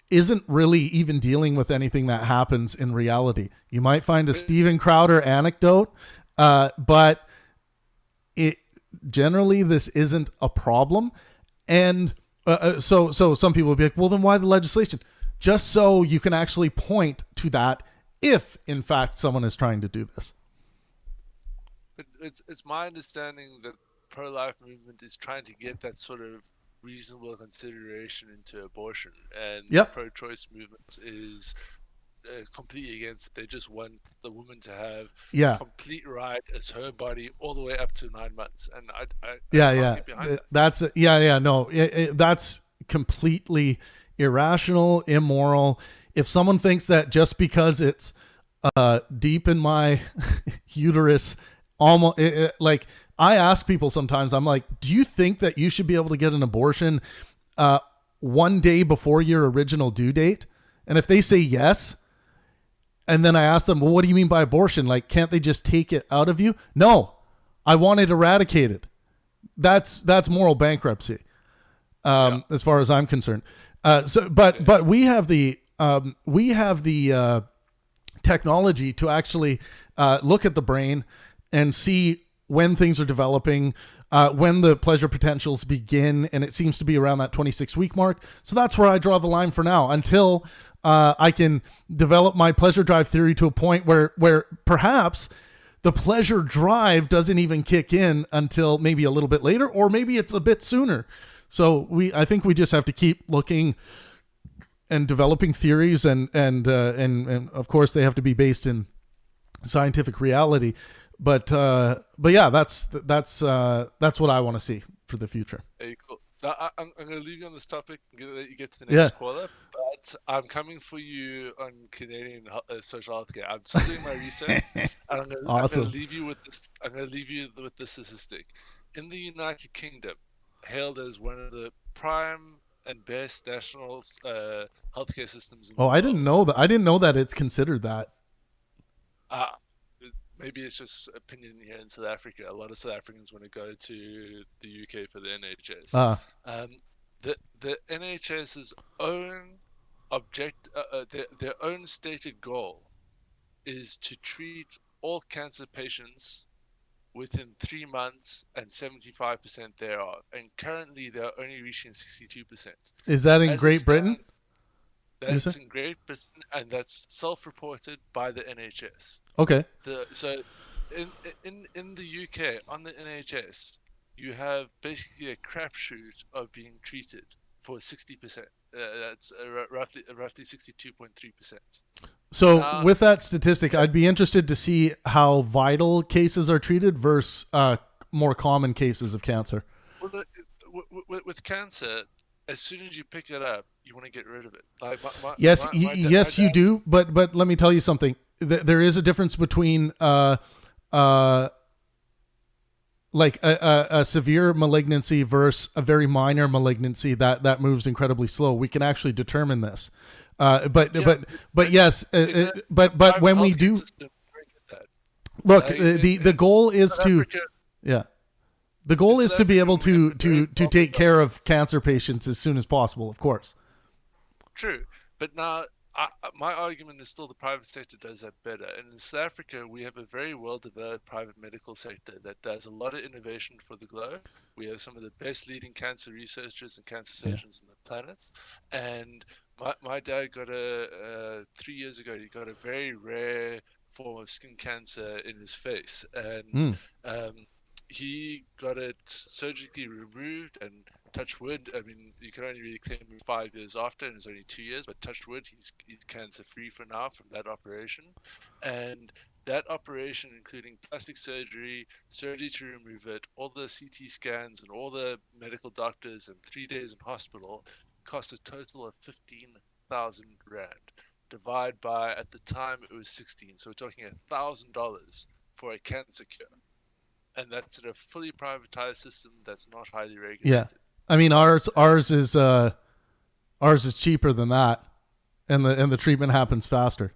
isn't really even dealing with anything that happens in reality. You might find a Steven Crowder anecdote, but generally this isn't a problem. And so some people will be like, well, then why the legislation? Just so you can actually point to that if, in fact, someone is trying to do this. It's my understanding that pro-life movement is trying to get that sort of reasonable consideration into abortion, and the pro-choice movement is completely against it. They just want the woman to have complete right as her body all the way up to 9 months, and I can't get behind that. That's completely irrational, immoral. If someone thinks that just because it's deep in my uterus, almost like I ask people sometimes, I'm like, do you think that you should be able to get an abortion 1 day before your original due date? And if they say yes, and then I ask them, well, what do you mean by abortion? Like, can't they just take it out of you? No, I want it eradicated. That's moral bankruptcy, as far as I'm concerned. But we have the technology to actually look at the brain and see when things are developing, when the pleasure potentials begin, and it seems to be around that 26-week mark. So that's where I draw the line for now, until I can develop my pleasure drive theory to a point where perhaps the pleasure drive doesn't even kick in until maybe a little bit later, or maybe it's a bit sooner. So I think we just have to keep looking and developing theories, and of course they have to be based in scientific reality. But yeah, that's what I want to see for the future. Hey, cool. So I'm going to leave you on this topic and let you get to the next caller. But I'm coming for you on Canadian social healthcare. I'm still doing my research. And I'm going to leave you with this. I'm going to leave you with this statistic. In the United Kingdom, hailed as one of the prime and best national healthcare systems in the world. I didn't know that. I didn't know that it's considered that. Maybe it's just opinion here in South Africa. A lot of South Africans want to go to the UK for the NHS. The NHS's own their own stated goal is to treat all cancer patients within 3 months and 75% thereof. And currently, they're only reaching 62%. Is that in Great Britain? That's in Great Britain, and that's self-reported by the NHS. Okay. So, in the UK, on the NHS, you have basically a crapshoot of being treated for 60%. That's roughly 62.3%. So, with that statistic, I'd be interested to see how vital cases are treated versus more common cases of cancer. Well, with cancer, as soon as you pick it up, you want to get rid of it. Like yes, you do. But let me tell you something. There is a difference between like a severe malignancy versus a very minor malignancy that moves incredibly slow. We can actually determine this. But when we do look, the goal is to The goal is to be able to take care of cancer patients as soon as possible, of course. True, but now my argument is still the private sector does that better. And in South Africa, we have a very well-developed private medical sector that does a lot of innovation for the globe. We have some of the best leading cancer researchers and cancer surgeons on the planet. And my dad got 3 years ago, he got a very rare form of skin cancer in his face. And he got it surgically removed, and touch wood, I mean, you can only really claim him 5 years after, and it's only 2 years, but touch wood, he's cancer free for now from that operation. And That operation, including plastic surgery to remove it, all the CT scans and all the medical doctors and 3 days in hospital, cost a total of 15,000 rand. Divide by, at the time it was 16, so we're talking $1,000 for a cancer cure. And that's in a fully privatized system that's not highly regulated. Yeah. I mean, ours is cheaper than that, and the treatment happens faster,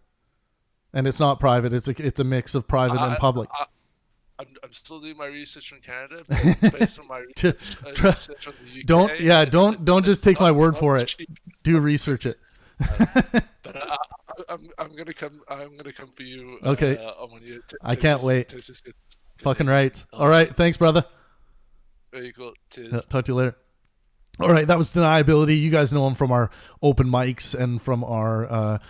and it's not private. It's a mix of private and public. I'm still doing my research on Canada, but based on my research on the UK. Don't just take my word for it. Cheap. Do research it. But I'm gonna come for you. Okay. On your I can't wait. Fucking rights. All right. Thanks, brother. Very cool. Cheers. Talk to you later. All right. That was Deniability. You guys know him from our open mics and from our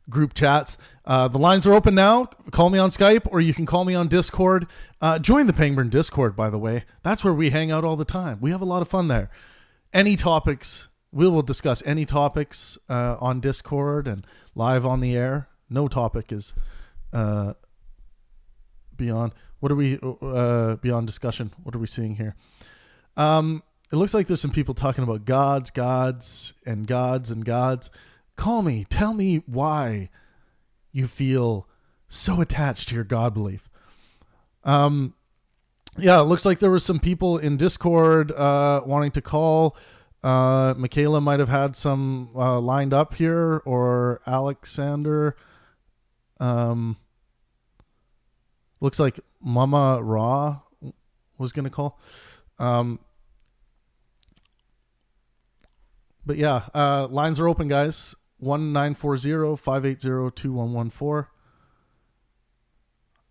group chats. The lines are open now. Call me on Skype, or you can call me on Discord. Join the Pangburn Discord, by the way. That's where we hang out all the time. We have a lot of fun there. Any topics, we will discuss any topics on Discord and live on the air. No topic is beyond. What are we beyond discussion? What are we seeing here? It looks like there's some people talking about gods. Call me. Tell me why you feel so attached to your God belief. Yeah, it looks like there were some people in Discord wanting to call. Michaela might have had some lined up here, or Alexander. Looks like Mama Ra was going to call. But yeah, lines are open, guys. 1-940-580-2114.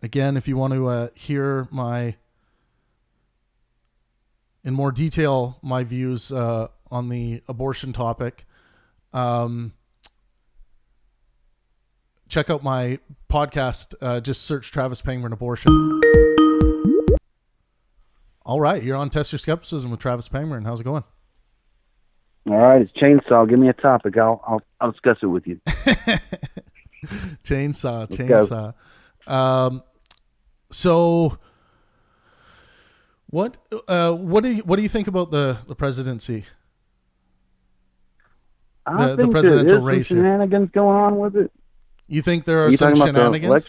Again, if you want to hear in more detail, my views on the abortion topic, check out my podcast. Just search Travis Pangburn Abortion. All right, you're on Test Your Skepticism with Travis Pangburn. How's it going? All right, it's Chainsaw. Give me a topic. I'll discuss it with you. Chainsaw. So, what do you think about the presidency? I think there is some shenanigans going on with it. You think there are some shenanigans?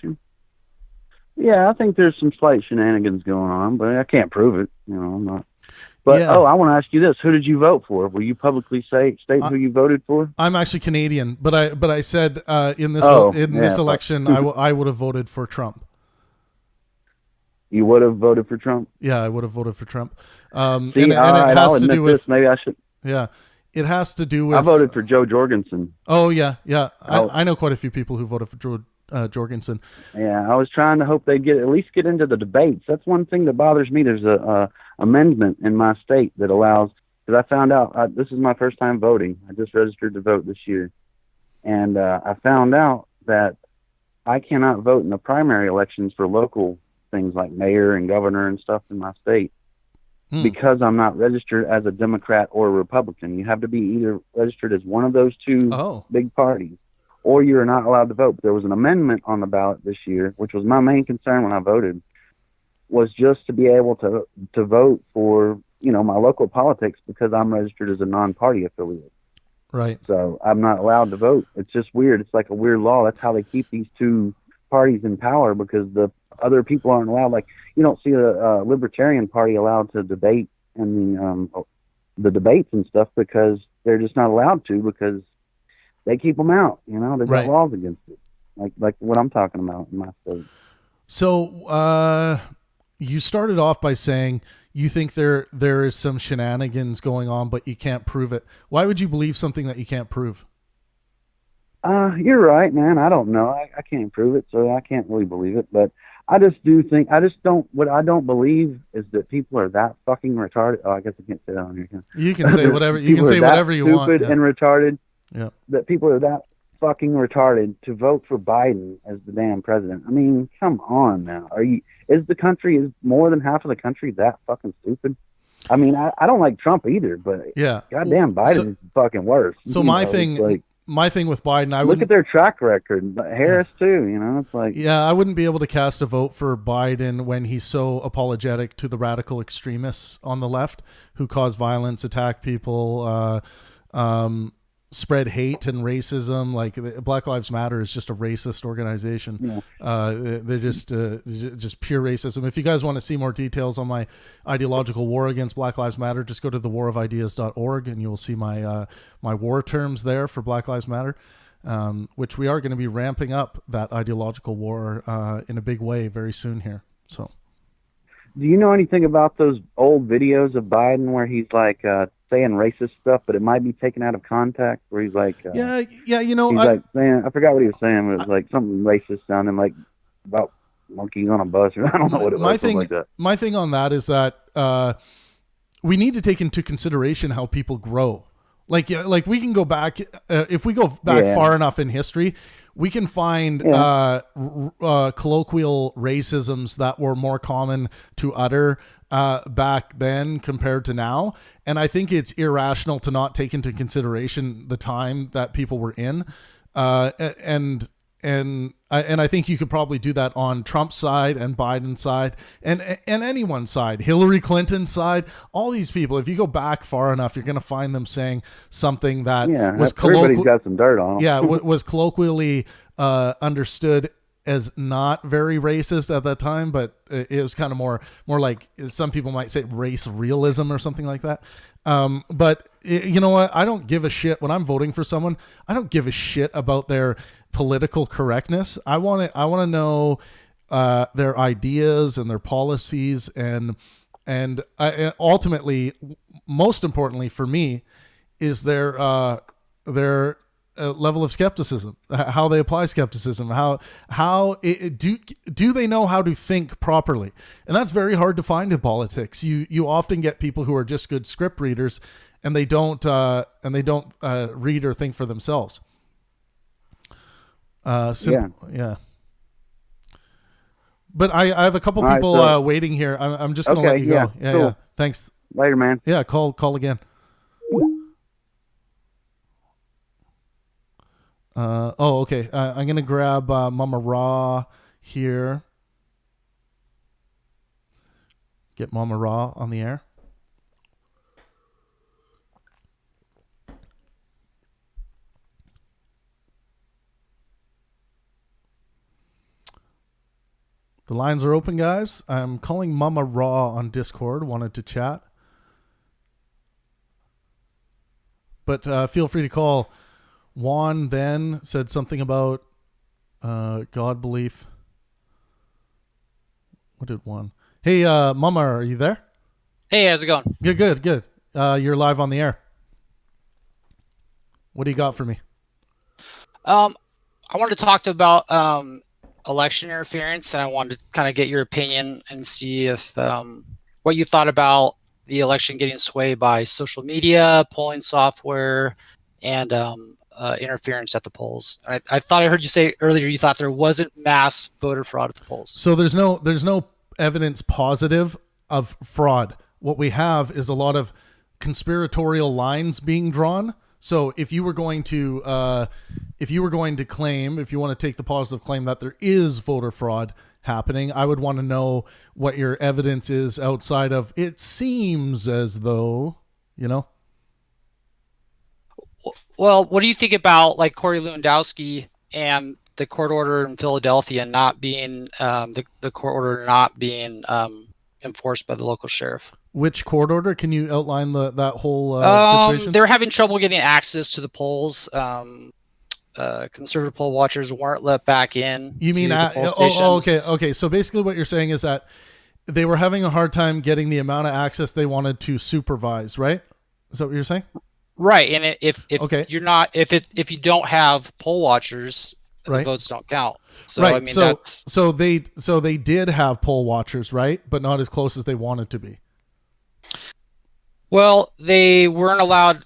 Yeah, I think there's some slight shenanigans going on, but I can't prove it. I'm not. But yeah. I want to ask you this: who did you vote for? Will you publicly state who you voted for? I'm actually Canadian, but I said in this election I would have voted for Trump. You would have voted for Trump? Yeah, I would have voted for Trump. And it has to do with maybe I should. Yeah, it has to do with. I voted for Joe Jorgensen. Oh yeah. I know quite a few people who voted for Jorgensen. Yeah, I was trying to hope they'd at least get into the debates. That's one thing that bothers me. There's a amendment in my state that allows, because I found out this is my first time voting. I just registered to vote this year, and I found out that I cannot vote in the primary elections for local things like mayor and governor and stuff in my state because I'm not registered as a Democrat or a Republican. You have to be either registered as one of those two big parties, or you're not allowed to vote. But there was an amendment on the ballot this year, which was my main concern when I voted, was just to be able to vote for, my local politics because I'm registered as a non-party affiliate. Right. So I'm not allowed to vote. It's just weird. It's like a weird law. That's how they keep these two parties in power, because the other people aren't allowed. Like, you don't see a Libertarian Party allowed to debate in the debates and stuff because they're just not allowed to, because they keep them out. They've got laws against it, like what I'm talking about in my state. So you started off by saying you think there is some shenanigans going on, but you can't prove it. Why would you believe something that you can't prove? You're right, man. I don't know. I can't prove it, so I can't really believe it. But I just do think, what I don't believe is that people are that fucking retarded. Oh, I guess I can't say that on here. You can say whatever. You can say whatever you want. Stupid and retarded. Yeah. That people are that fucking retarded to vote for Biden as the damn president. I mean, come on now. Is more than half of the country that fucking stupid? I mean, I don't like Trump either, but yeah, goddamn Biden is fucking worse. So my thing my thing with Biden, I look wouldn't. at their track record. But Harris too, you know, it's like Yeah, I wouldn't be able to cast a vote for Biden when he's so apologetic to the radical extremists on the left who cause violence, attack people, spread hate and racism. Like Black Lives Matter is just a racist organization. They're just pure racism. If you guys want to see more details on my ideological war against Black Lives Matter, just go to thewarofideas.org and you will see my my war terms there for Black Lives Matter, which we are going to be ramping up that ideological war in a big way very soon here. So, do you know anything about those old videos of Biden where he's like saying racist stuff, but it might be taken out of context? Where he's like, yeah, you know, he's like saying, I forgot what he was saying, but it was like something racist sounding like about monkeys on a bus, or I don't know what it was. My thing on that is that we need to take into consideration how people grow. Like we can go back if we go back far enough in history, we can find colloquial racisms that were more common to utter back then compared to now. And I think it's irrational to not take into consideration the time that people were in. And I think you could probably do that on Trump's side and Biden's side and anyone's side, Hillary Clinton's side, all these people. If you go back far enough, you're going to find them saying something that was everybody's got some dirt on them. Yeah, was colloquially understood as not very racist at that time, but it was kind of more like some people might say race realism or something like that. But you know what? I don't give a shit when I'm voting for someone. I don't give a shit about their political correctness. I want to know their ideas and their policies, and ultimately, most importantly for me, is their level of skepticism, how they apply skepticism, do they know how to think properly? And that's very hard to find in politics. You often get people who are just good script readers, and they don't read or think for themselves. Yeah. But I have a couple people waiting here. I'm just gonna let you go. Yeah, cool. Yeah. Thanks. Later, man. Yeah, call again. Okay. I'm gonna grab Mama Ra here. Get Mama Ra on the air. The lines are open, guys. I'm calling Mama Ra on Discord. Wanted to chat. But feel free to call. Juan then said something about God belief. What did Juan? Hey, Mama, are you there? Hey, how's it going? Good. You're live on the air. What do you got for me? I wanted to talk about election interference, and I wanted to kind of get your opinion and see if what you thought about the election getting swayed by social media, polling software, and interference at the polls. I thought I heard you say earlier you thought there wasn't mass voter fraud at the polls. So there's no evidence positive of fraud. What we have is a lot of conspiratorial lines being drawn. So if you were going to claim, if you want to take the positive claim that there is voter fraud happening, I would want to know what your evidence is outside of it seems as though, you know. Well, what do you think about like Corey Lewandowski and the court order in Philadelphia not being the court order not being enforced by the local sheriff? Which court order? Can you outline that whole situation? They were having trouble getting access to the polls. Conservative poll watchers weren't let back in. You mean okay. So basically, what you're saying is that they were having a hard time getting the amount of access they wanted to supervise, right? Is that what you're saying? Right, and if you're not if you don't have poll watchers, the votes don't count. So right. I mean so they did have poll watchers, right? But not as close as they wanted to be. Well, they weren't allowed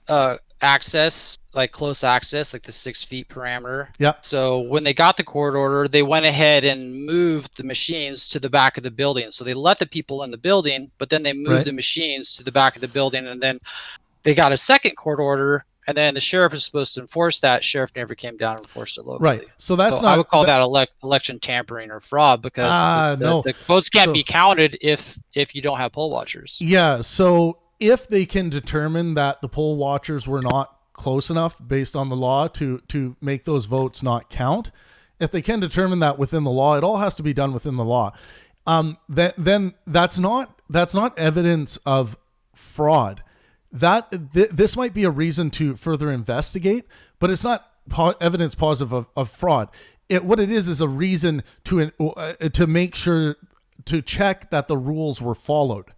access, like close access, like the 6 feet parameter. Yeah. So when they got the court order, they went ahead and moved the machines to the back of the building. So they let the people in the building, but then they moved the machines to the back of the building, and then they got a second court order and then the sheriff is supposed to enforce that. Sheriff never came down and enforced it locally. Right. So that's So not. I would call that election tampering or fraud because no. the votes can't So- be counted if you don't have poll watchers. Yeah. So if they can determine that the poll watchers were not close enough based on the law to make those votes not count, if they can determine that within the law, it all has to be done within the law. Then that's not evidence of fraud. This might be a reason to further investigate, but it's not evidence positive of fraud. What it is a reason to make sure to check that the rules were followed.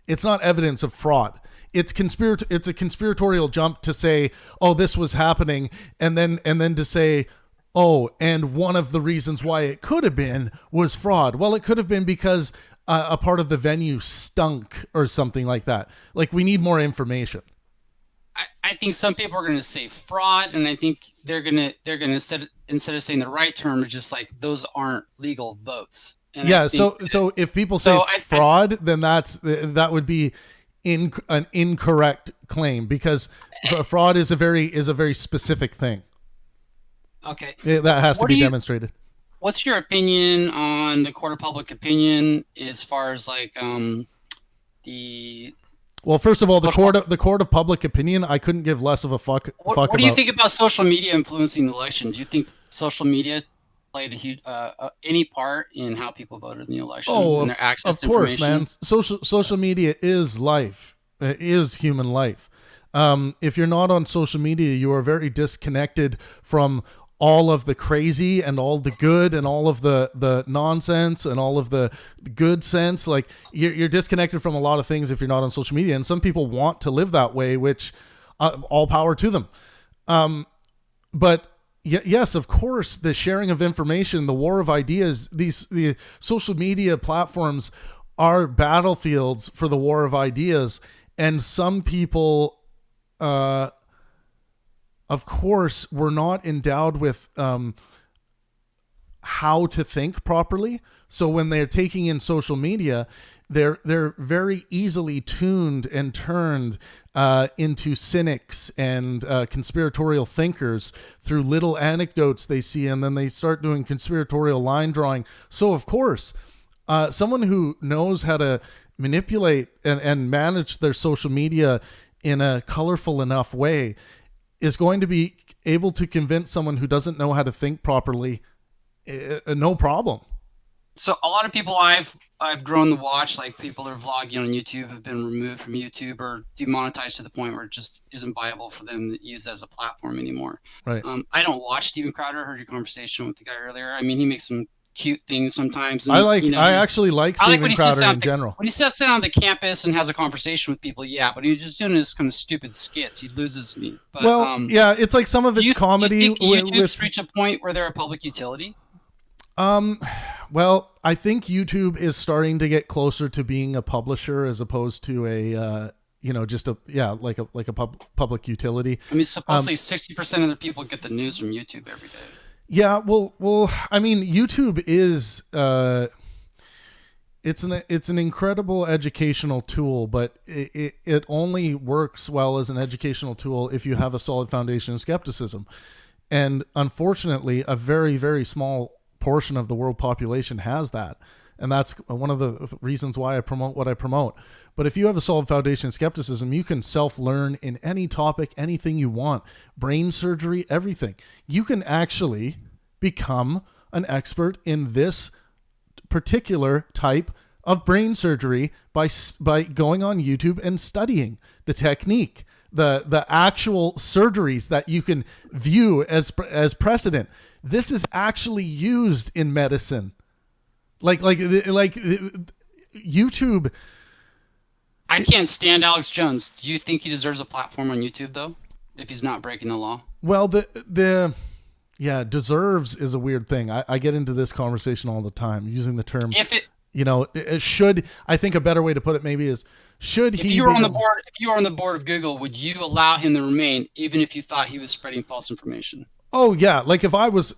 It's not evidence of fraud. It's a conspiratorial jump to say, oh, this was happening, and then to say, oh, and one of the reasons why it could have been was fraud. Well, it could have been because a part of the venue stunk or something like that. Like, we need more information. I think some people are going to say fraud, and I think they're going to instead of saying the right term, it's just like those aren't legal votes. And Yeah. So if people say fraud, then that would be an incorrect claim, because fraud is a very specific thing. Okay. That has to be demonstrated. What's your opinion on the court of public opinion as far as like the? Well, first of all, the court of public opinion, I couldn't give less of a fuck. What do you think about social media influencing the election? Do you think social media played a huge any part in how people voted in the election? Oh, and their access of to course, information? man. Social media is life. It is human life. If you're not on social media, you are very disconnected from all of the crazy and all the good and all of the nonsense and all of the good sense. Like, you're disconnected from a lot of things if you're not on social media. And some people want to live that way, which all power to them. But yes, of course, the sharing of information, the war of ideas, the social media platforms are battlefields for the war of ideas. And some people, of course, were not endowed with how to think properly. So when they're taking in social media, they're very easily tuned and turned into cynics and conspiratorial thinkers through little anecdotes they see, and then they start doing conspiratorial line drawing. So of course, someone who knows how to manipulate and manage their social media in a colorful enough way is going to be able to convince someone who doesn't know how to think properly, no problem. So a lot of people I've grown to watch, like people that are vlogging on YouTube, have been removed from YouTube or demonetized to the point where it just isn't viable for them to use as a platform anymore. Right. I don't watch Steven Crowder. I heard your conversation with the guy earlier. I mean, he makes some cute things sometimes. And, I actually like Steven Crowder in general. When he sits down on the campus and has a conversation with people, yeah, but he's just doing this kind of stupid skits. He loses me. But, yeah, it's like some of it's comedy. Do you think YouTube's reached a point where they're a public utility? Well, I think YouTube is starting to get closer to being a publisher as opposed to a like a public utility. I mean, supposedly 60% of the people get the news from YouTube every day. Yeah, well, I mean, YouTube is it's an incredible educational tool, but it only works well as an educational tool if you have a solid foundation of skepticism. And unfortunately, a very, very small portion of the world population has that. And that's one of the reasons why I promote what I promote. But if you have a solid foundation of skepticism, you can self-learn in any topic, anything you want, brain surgery, everything. You can actually become an expert in this particular type of brain surgery by going on YouTube and studying the technique, the actual surgeries that you can view as precedent. This is actually used in medicine. Like YouTube. I can't stand Alex Jones. Do you think he deserves a platform on YouTube though, if he's not breaking the law? Well, deserves is a weird thing. I get into this conversation all the time using the term. It should. I think a better way to put it maybe is should he. If you were on the board, of Google, would you allow him to remain even if you thought he was spreading false information? Oh yeah, like if I was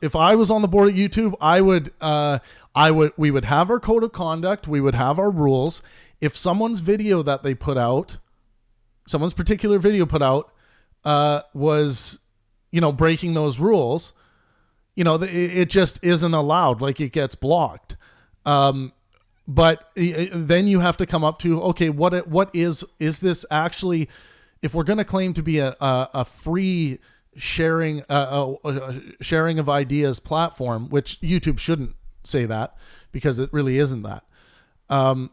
on the board at YouTube, we would have our code of conduct, we would have our rules. If someone's video that they put out, someone's particular video put out, was, breaking those rules, it just isn't allowed. Like, it gets blocked. But then you have to come up to, okay, what is this actually, if we're going to claim to be a free sharing of ideas platform, which YouTube shouldn't say that, because it really isn't that.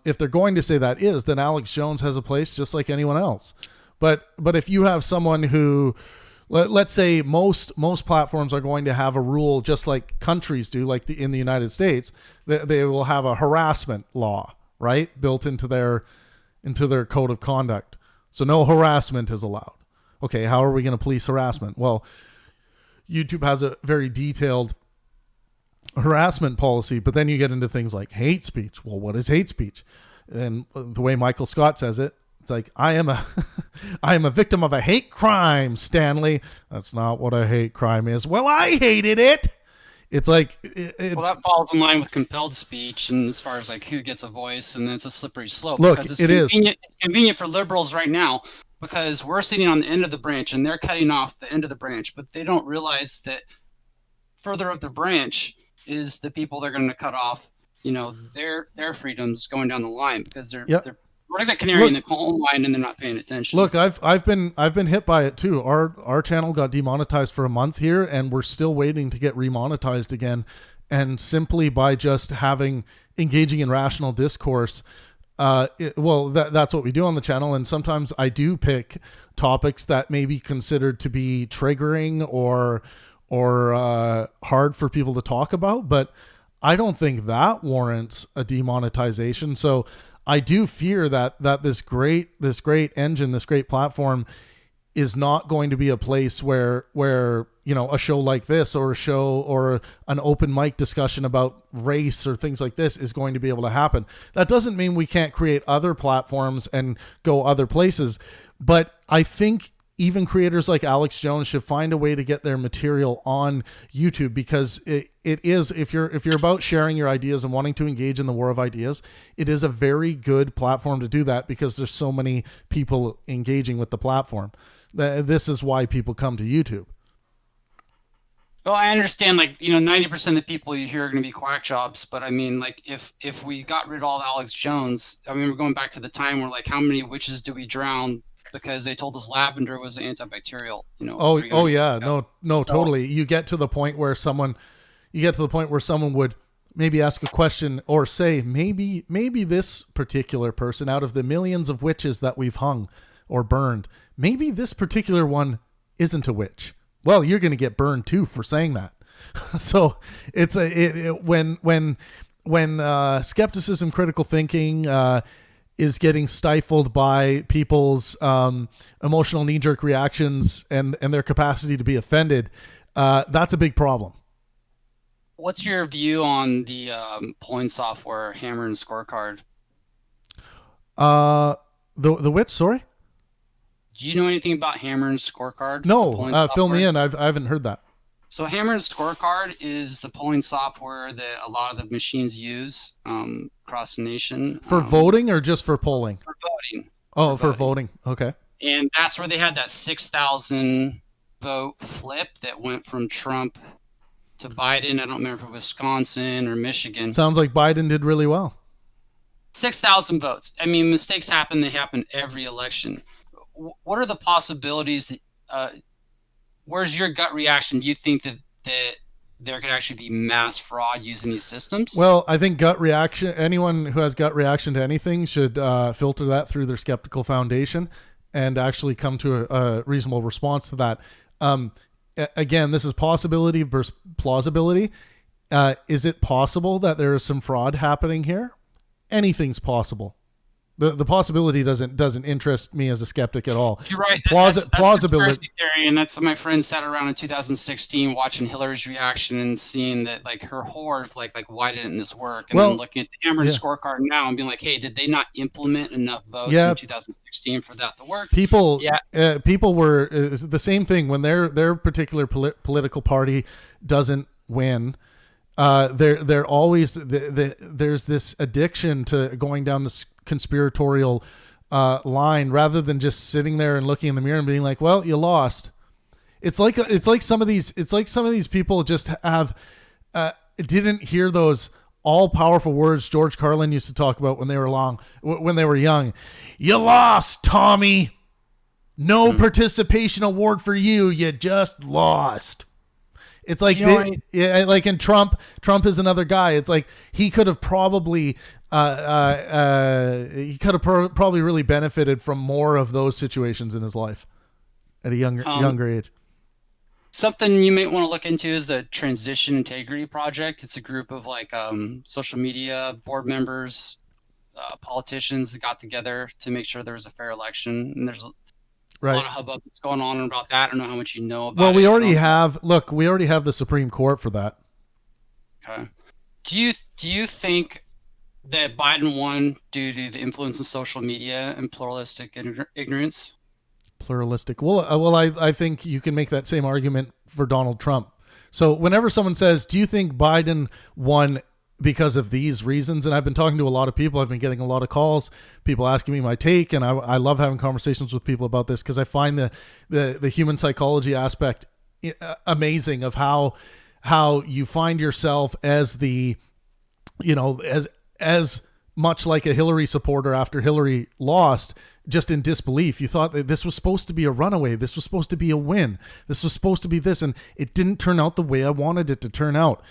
If they're going to say that is, then Alex Jones has a place just like anyone else. But if you have someone who, let's say most platforms are going to have a rule just like countries do, like in the United States, they will have a harassment law, right, built into their code of conduct. So no harassment is allowed. Okay, how are we going to police harassment? Well, YouTube has a very detailed harassment policy, but then you get into things like hate speech. Well, what is hate speech? And the way Michael Scott says it, it's like, I am a victim of a hate crime, Stanley. That's not what a hate crime is. Well, I hated it. It's like, well, that falls in line with compelled speech, and as far as like who gets a voice, and it's a slippery slope. Look, because it's convenient for liberals right now, because we're sitting on the end of the branch and they're cutting off the end of the branch, but they don't realize that further up the branch is the people they're going to cut off, their freedoms going down the line, because they're running that canary in the coal mine and they're not paying attention. Look, I've been hit by it too. Our channel got demonetized for a month here, and we're still waiting to get remonetized again. And simply by just engaging in rational discourse, that's what we do on the channel. And sometimes I do pick topics that may be considered to be triggering or hard for people to talk about, but I don't think that warrants a demonetization. So I do fear that this great engine, this great platform, is not going to be a place where a show like this, or a show or an open mic discussion about race or things like this is going to be able to happen. That doesn't mean we can't create other platforms and go other places, but I think even creators like Alex Jones should find a way to get their material on YouTube, because it is, if you're about sharing your ideas and wanting to engage in the war of ideas, it is a very good platform to do that, because there's so many people engaging with the platform. This is why people come to YouTube. Well, I understand, 90% of the people you hear are going to be quack jobs, but I mean, if we got rid of all Alex Jones, I mean, we're going back to the time where, how many witches do we drown because they told us lavender was antibacterial? Oh yeah, no, totally. You get to the point where someone would maybe ask a question or say, maybe this particular person, out of the millions of witches that we've hung or burned, maybe this particular one isn't a witch. Well, you're going to get burned too for saying that. So it's when skepticism, critical thinking is getting stifled by people's emotional knee-jerk reactions and their capacity to be offended, that's a big problem. What's your view on the polling software Hammer and Scorecard? The which? Sorry. Do you know anything about Hammer and Scorecard? No, fill me in. I haven't heard that. So Hammer and Scorecard is the polling software that a lot of the machines use across the nation. For voting or just for polling? For voting. Oh, for voting. Okay. And that's where they had that 6,000 vote flip that went from Trump to Biden. I don't remember if it was Wisconsin or Michigan. Sounds like Biden did really well. 6,000 votes. I mean, mistakes happen. They happen every election. What are the possibilities? Where's your gut reaction? Do you think that there could actually be mass fraud using these systems? Well, I think gut reaction, anyone who has gut reaction to anything should filter that through their skeptical foundation and actually come to a reasonable response to that. Again, this is possibility versus plausibility. Is it possible that there is some fraud happening here? Anything's possible. The possibility doesn't interest me as a skeptic at all. You're right. Plausibility. Conspiracy theory, and that's my friend sat around in 2016 watching Hillary's reaction and seeing that her whore, why didn't this work? And then looking at the Hammer and Scorecard now and being like, hey, did they not implement enough votes in 2016 for that to work? People were the same thing when their particular political party doesn't win. They're always there's this addiction to going down this conspiratorial line rather than just sitting there and looking in the mirror and being like, well, you lost. It's like some of these people just have didn't hear those all powerful words George Carlin used to talk about when they were young. You lost, Tommy. No participation award for you. You just lost. It's like, and Trump is another guy. It's like he could have probably probably really benefited from more of those situations in his life at a younger age. Something you might want to look into is the Transition Integrity Project. It's a group of social media board members, politicians that got together to make sure there was a fair election. And there's a lot of hubbub that's going on about that. I don't know how much you know about it. Well, we already have the Supreme Court for that. Okay. Do you think that Biden won due to the influence of social media and pluralistic ignorance? Pluralistic. Well, I think you can make that same argument for Donald Trump. So whenever someone says, do you think Biden won because of these reasons? And I've been talking to a lot of people. I've been getting a lot of calls, people asking me my take. And I love having conversations with people about this because I find the human psychology aspect amazing of how you find yourself as as much like a Hillary supporter after Hillary lost, just in disbelief. You thought that this was supposed to be a runaway. This was supposed to be a win. This was supposed to be this, and it didn't turn out the way I wanted it to turn out.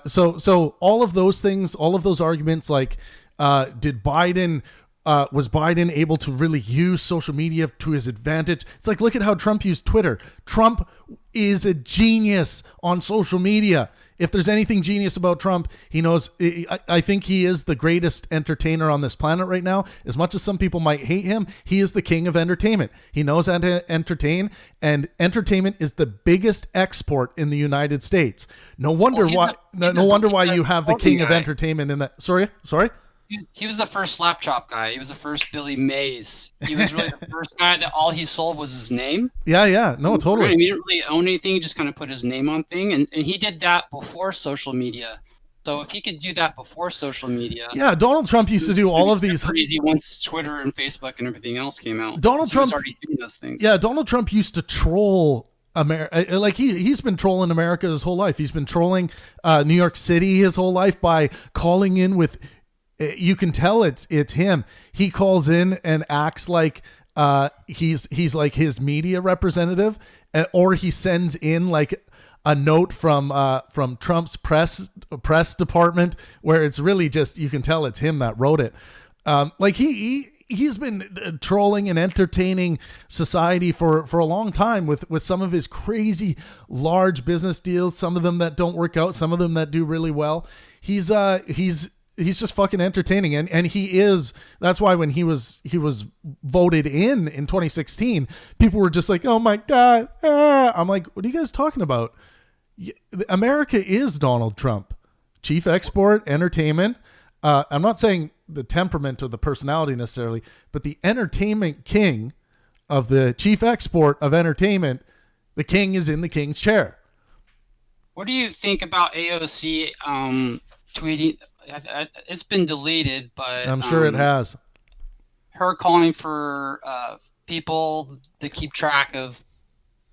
So all of those things, all of those arguments, was Biden able to really use social media to his advantage? It's like, look at how Trump used Twitter. Trump is a genius on social media. If there's anything genius about Trump, he knows. I think he is the greatest entertainer on this planet right now. As much as some people might hate him, he is the king of entertainment. He knows how to entertain, and entertainment is the biggest export in the United States. No wonder why you have the king of entertainment in that. Sorry. He was the first slap chop guy. He was the first Billy Mays. He was really the first guy that all he sold was his name. Yeah. No, totally. He didn't really own anything. He just kind of put his name on thing. And he did that before social media. So if he could do that before social media. Yeah, Donald Trump used to do all of these. Crazy once Twitter and Facebook and everything else came out. Donald Trump was already doing those things. Yeah, Donald Trump used to troll America. Like he's been trolling America his whole life. He's been trolling New York City his whole life by calling in with. You can tell it's him. He calls in and acts like he's like his media representative, or he sends in like a note from Trump's press department where it's really just, you can tell it's him that wrote it. He's been trolling and entertaining society for a long time with some of his crazy large business deals. Some of them that don't work out, some of them that do really well. He's just fucking entertaining, and he is. That's why when he was voted in 2016, people were just like, "Oh my god!" I'm like, "What are you guys talking about?" America is Donald Trump, chief export entertainment. I'm not saying the temperament or the personality necessarily, but the entertainment king of the chief export of entertainment. The king is in the king's chair. What do you think about AOC tweeting? It's been deleted, but I'm sure it has. Her calling for people to keep track of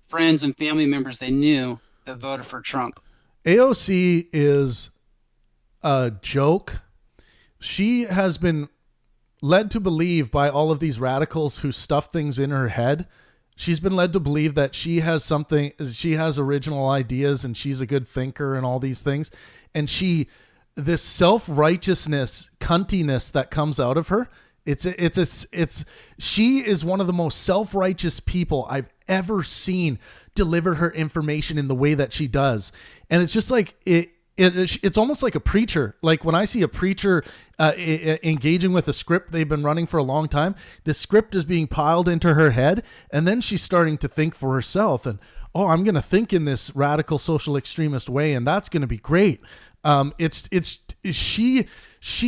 friends and family members they knew that voted for Trump. AOC is a joke. She has been led to believe by all of these radicals who stuff things in her head. She's been led to believe that she has original ideas and she's a good thinker and all these things. And this self-righteousness, cuntiness that comes out of her, she is one of the most self-righteous people I've ever seen deliver her information in the way that she does. And it's just like, it's almost like a preacher. Like when I see a preacher engaging with a script they've been running for a long time, the script is being piled into her head, and then she's starting to think for herself. And, I'm going to think in this radical social extremist way, and that's going to be great. She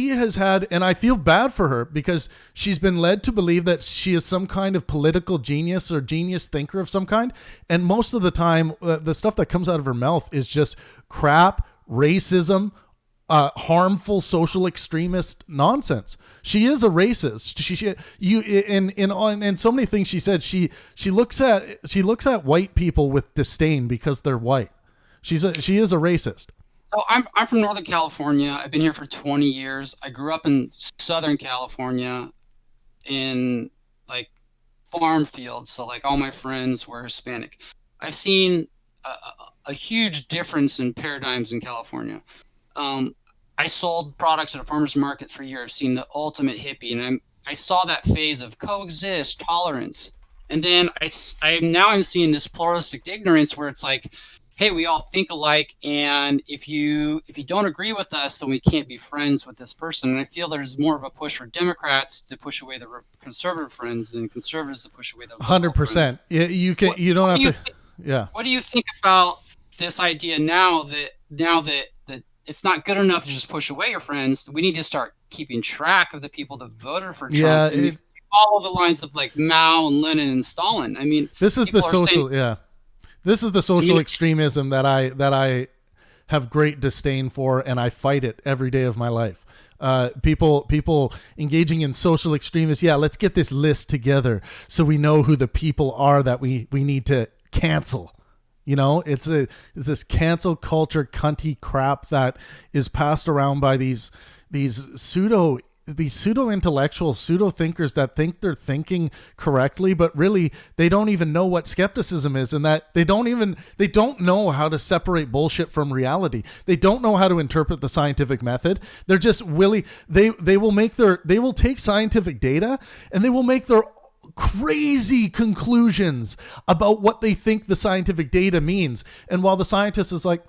has had, and I feel bad for her because she's been led to believe that she is some kind of political genius or genius thinker of some kind. And most of the time, the stuff that comes out of her mouth is just crap, racism, harmful social extremist nonsense. She is a racist. She you in so many things she said. She looks at white people with disdain because they're white. She is a racist. So I'm from Northern California. I've been here for 20 years. I grew up in Southern California in like farm fields. So like all my friends were Hispanic. I've seen a huge difference in paradigms in California. I sold products at a farmer's market for years, seen the ultimate hippie, and I saw that phase of coexist, tolerance, and then I'm seeing this pluralistic ignorance where it's like, hey, we all think alike, and if you don't agree with us, then we can't be friends with this person. And I feel there's more of a push for Democrats to push away the conservative friends than conservatives to push away the 100%. You don't have to. Yeah. What do you think about this idea now that it's not good enough to just push away your friends? We need to start keeping track of the people that voted for Trump. Yeah, and follow the lines of like Mao and Lenin and Stalin. I mean, this is the social. This is the social extremism that I have great disdain for, and I fight it every day of my life. People engaging in social extremists. Yeah, let's get this list together so we know who the people are that we need to cancel. You know, it's this cancel culture cunty crap that is passed around by these pseudo intellectuals, pseudo thinkers that think they're thinking correctly, but really they don't even know what skepticism is, and that they don't know how to separate bullshit from reality. They don't know how to interpret the scientific method. They're just they will take scientific data and they will make their crazy conclusions about what they think the scientific data means. And while the scientist is like,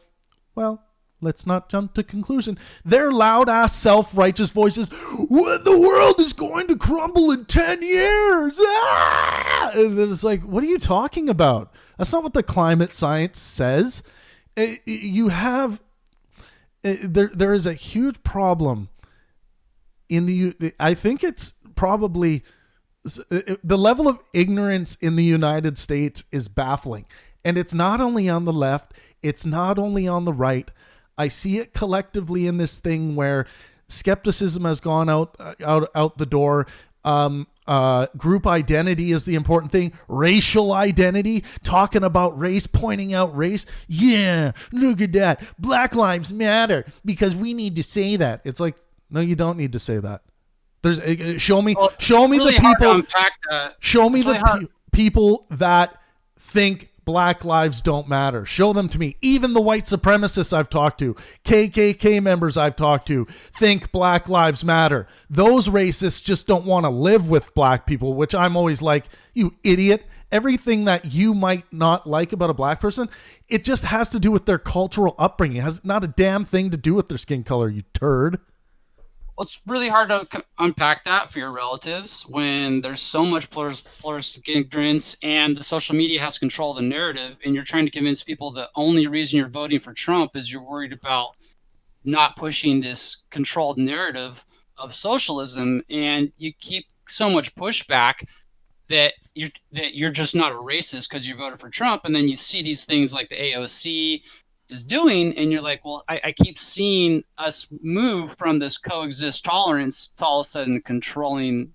well, let's not jump to conclusion, their loud ass self-righteous voices, the world is going to crumble in 10 years. Ah! And then it's like, what are you talking about? That's not what the climate science says. There is a huge problem I think it's probably the level of ignorance in the United States is baffling. And it's not only on the left, it's not only on the right. I see it collectively in this thing where skepticism has gone out the door. Group identity is the important thing. Racial identity, talking about race, pointing out race. Yeah, look at that. Black lives matter because we need to say that. It's like, no, you don't need to say that. Show me the people that think Black lives don't matter. Show them to me. Even the white supremacists I've talked to, KKK members I've talked to, think Black lives matter. Those racists just don't want to live with black people, which I'm always like, you idiot. Everything that you might not like about a black person, it just has to do with their cultural upbringing. It has not a damn thing to do with their skin color, you turd. Well, it's really hard to unpack that for your relatives when there's so much pluralistic ignorance and the social media has control of the narrative, and you're trying to convince people the only reason you're voting for Trump is you're worried about not pushing this controlled narrative of socialism, and you keep so much pushback that you're just not a racist because you voted for Trump, and then you see these things like the AOC is doing, and you're like, well, I keep seeing us move from this coexist tolerance to all of a sudden controlling,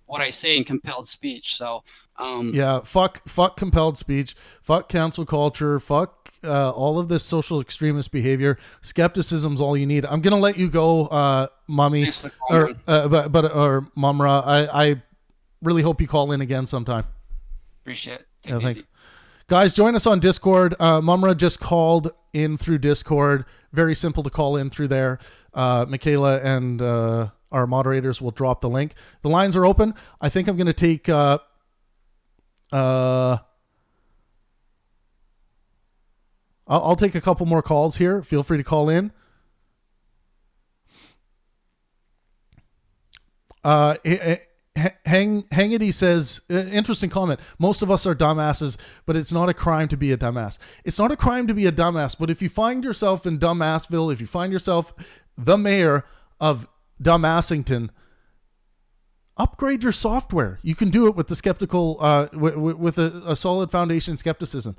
what I say in compelled speech. So yeah, fuck compelled speech, fuck cancel culture, fuck all of this social extremist behavior. Skepticism's all you need. I'm gonna let you go, mommy, or Mumra. I really hope you call in again sometime. Appreciate it. Yeah, thanks. Guys, join us on Discord. Mumra just called in through Discord. Very simple to call in through there. Michaela and our moderators will drop the link. The lines are open. I think I'm going to take... I'll take a couple more calls here. Feel free to call in. Hangity says, interesting comment. Most of us are dumbasses, but it's not a crime to be a dumbass. It's not a crime to be a dumbass, but if you find yourself in Dumbassville, if you find yourself the mayor of Dumbassington, upgrade your software. You can do it with the skeptical, with a solid foundation in skepticism.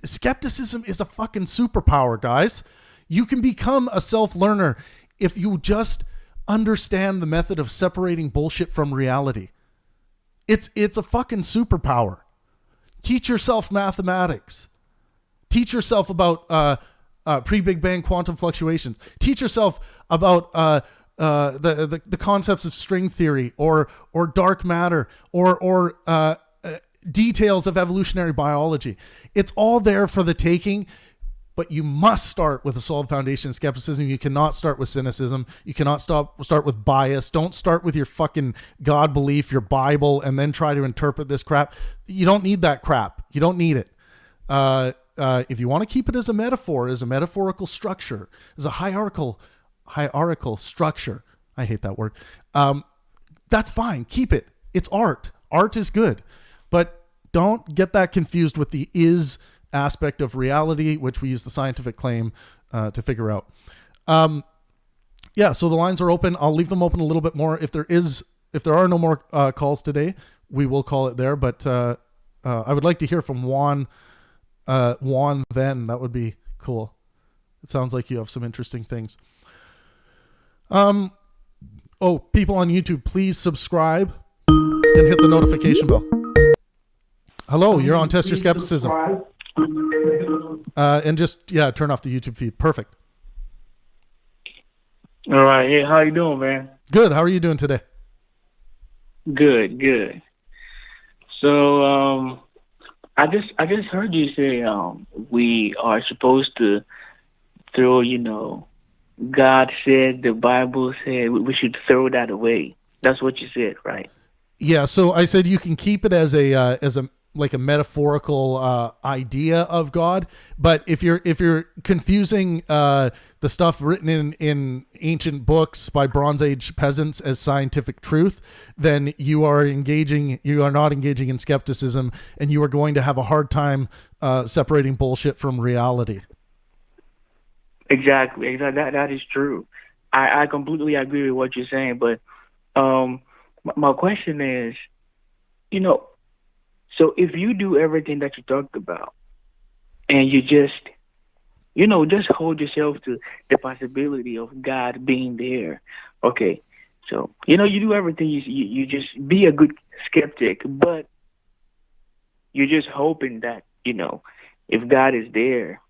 Skepticism is a fucking superpower, guys. You can become a self-learner if you just understand the method of separating bullshit from reality. It's a fucking superpower. Teach yourself mathematics. Teach yourself about pre-Big Bang quantum fluctuations. Teach yourself about the concepts of string theory or dark matter or details of evolutionary biology. It's all there for the taking, but you must start with a solid foundation of skepticism. You cannot start with cynicism. You cannot start with bias. Don't start with your fucking God belief, your Bible, and then try to interpret this crap. You don't need that crap. You don't need it. If you want to keep it as a metaphor, as a metaphorical structure, as a hierarchical structure, I hate that word. That's fine. Keep it. It's art. Art is good, but don't get that confused with the is aspect of reality, which we use the scientific claim to figure out. So the lines are open. I'll leave them open a little bit more. If there are no more calls today, we will call it there. But I would like to hear from Juan. Then that would be cool. It sounds like you have some interesting things. People on YouTube, please subscribe and hit the notification bell. Hello, you're on Test Your Skepticism. And just turn off the YouTube feed. Perfect. All right. Hey, how you doing, man? Good. How are you doing today? Good. So, I just heard you say we are supposed to throw, God said, the Bible said, we should throw that away. That's what you said, right? Yeah. So I said you can keep it as a metaphorical idea of God, but if you're confusing the stuff written in ancient books by Bronze Age peasants as scientific truth, then you are not engaging in skepticism, and you are going to have a hard time separating bullshit from reality. Exactly. That is true. I completely agree with what you're saying, but my question is, so if you do everything that you talked about, and you just hold yourself to the possibility of God being there, okay? So you do everything. You just be a good skeptic, but you're just hoping that if God is there,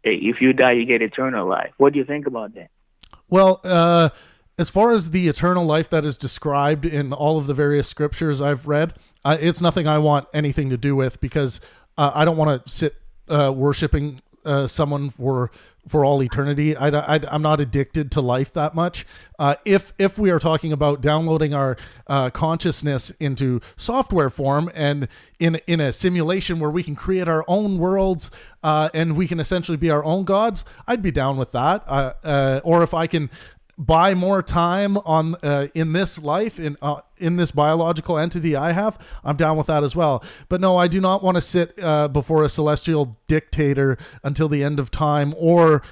if you die, you get eternal life. What do you think about that? Well, as far as the eternal life that is described in all of the various scriptures I've read, it's nothing I want anything to do with, because I don't want to sit worshiping someone for all eternity. I'm not addicted to life that much. If we are talking about downloading our consciousness into software form and in a simulation where we can create our own worlds and we can essentially be our own gods, I'd be down with that. Or if I can buy more time on in this life, in this biological entity I have, I'm down with that as well. But no, I do not want to sit before a celestial dictator until the end of time, or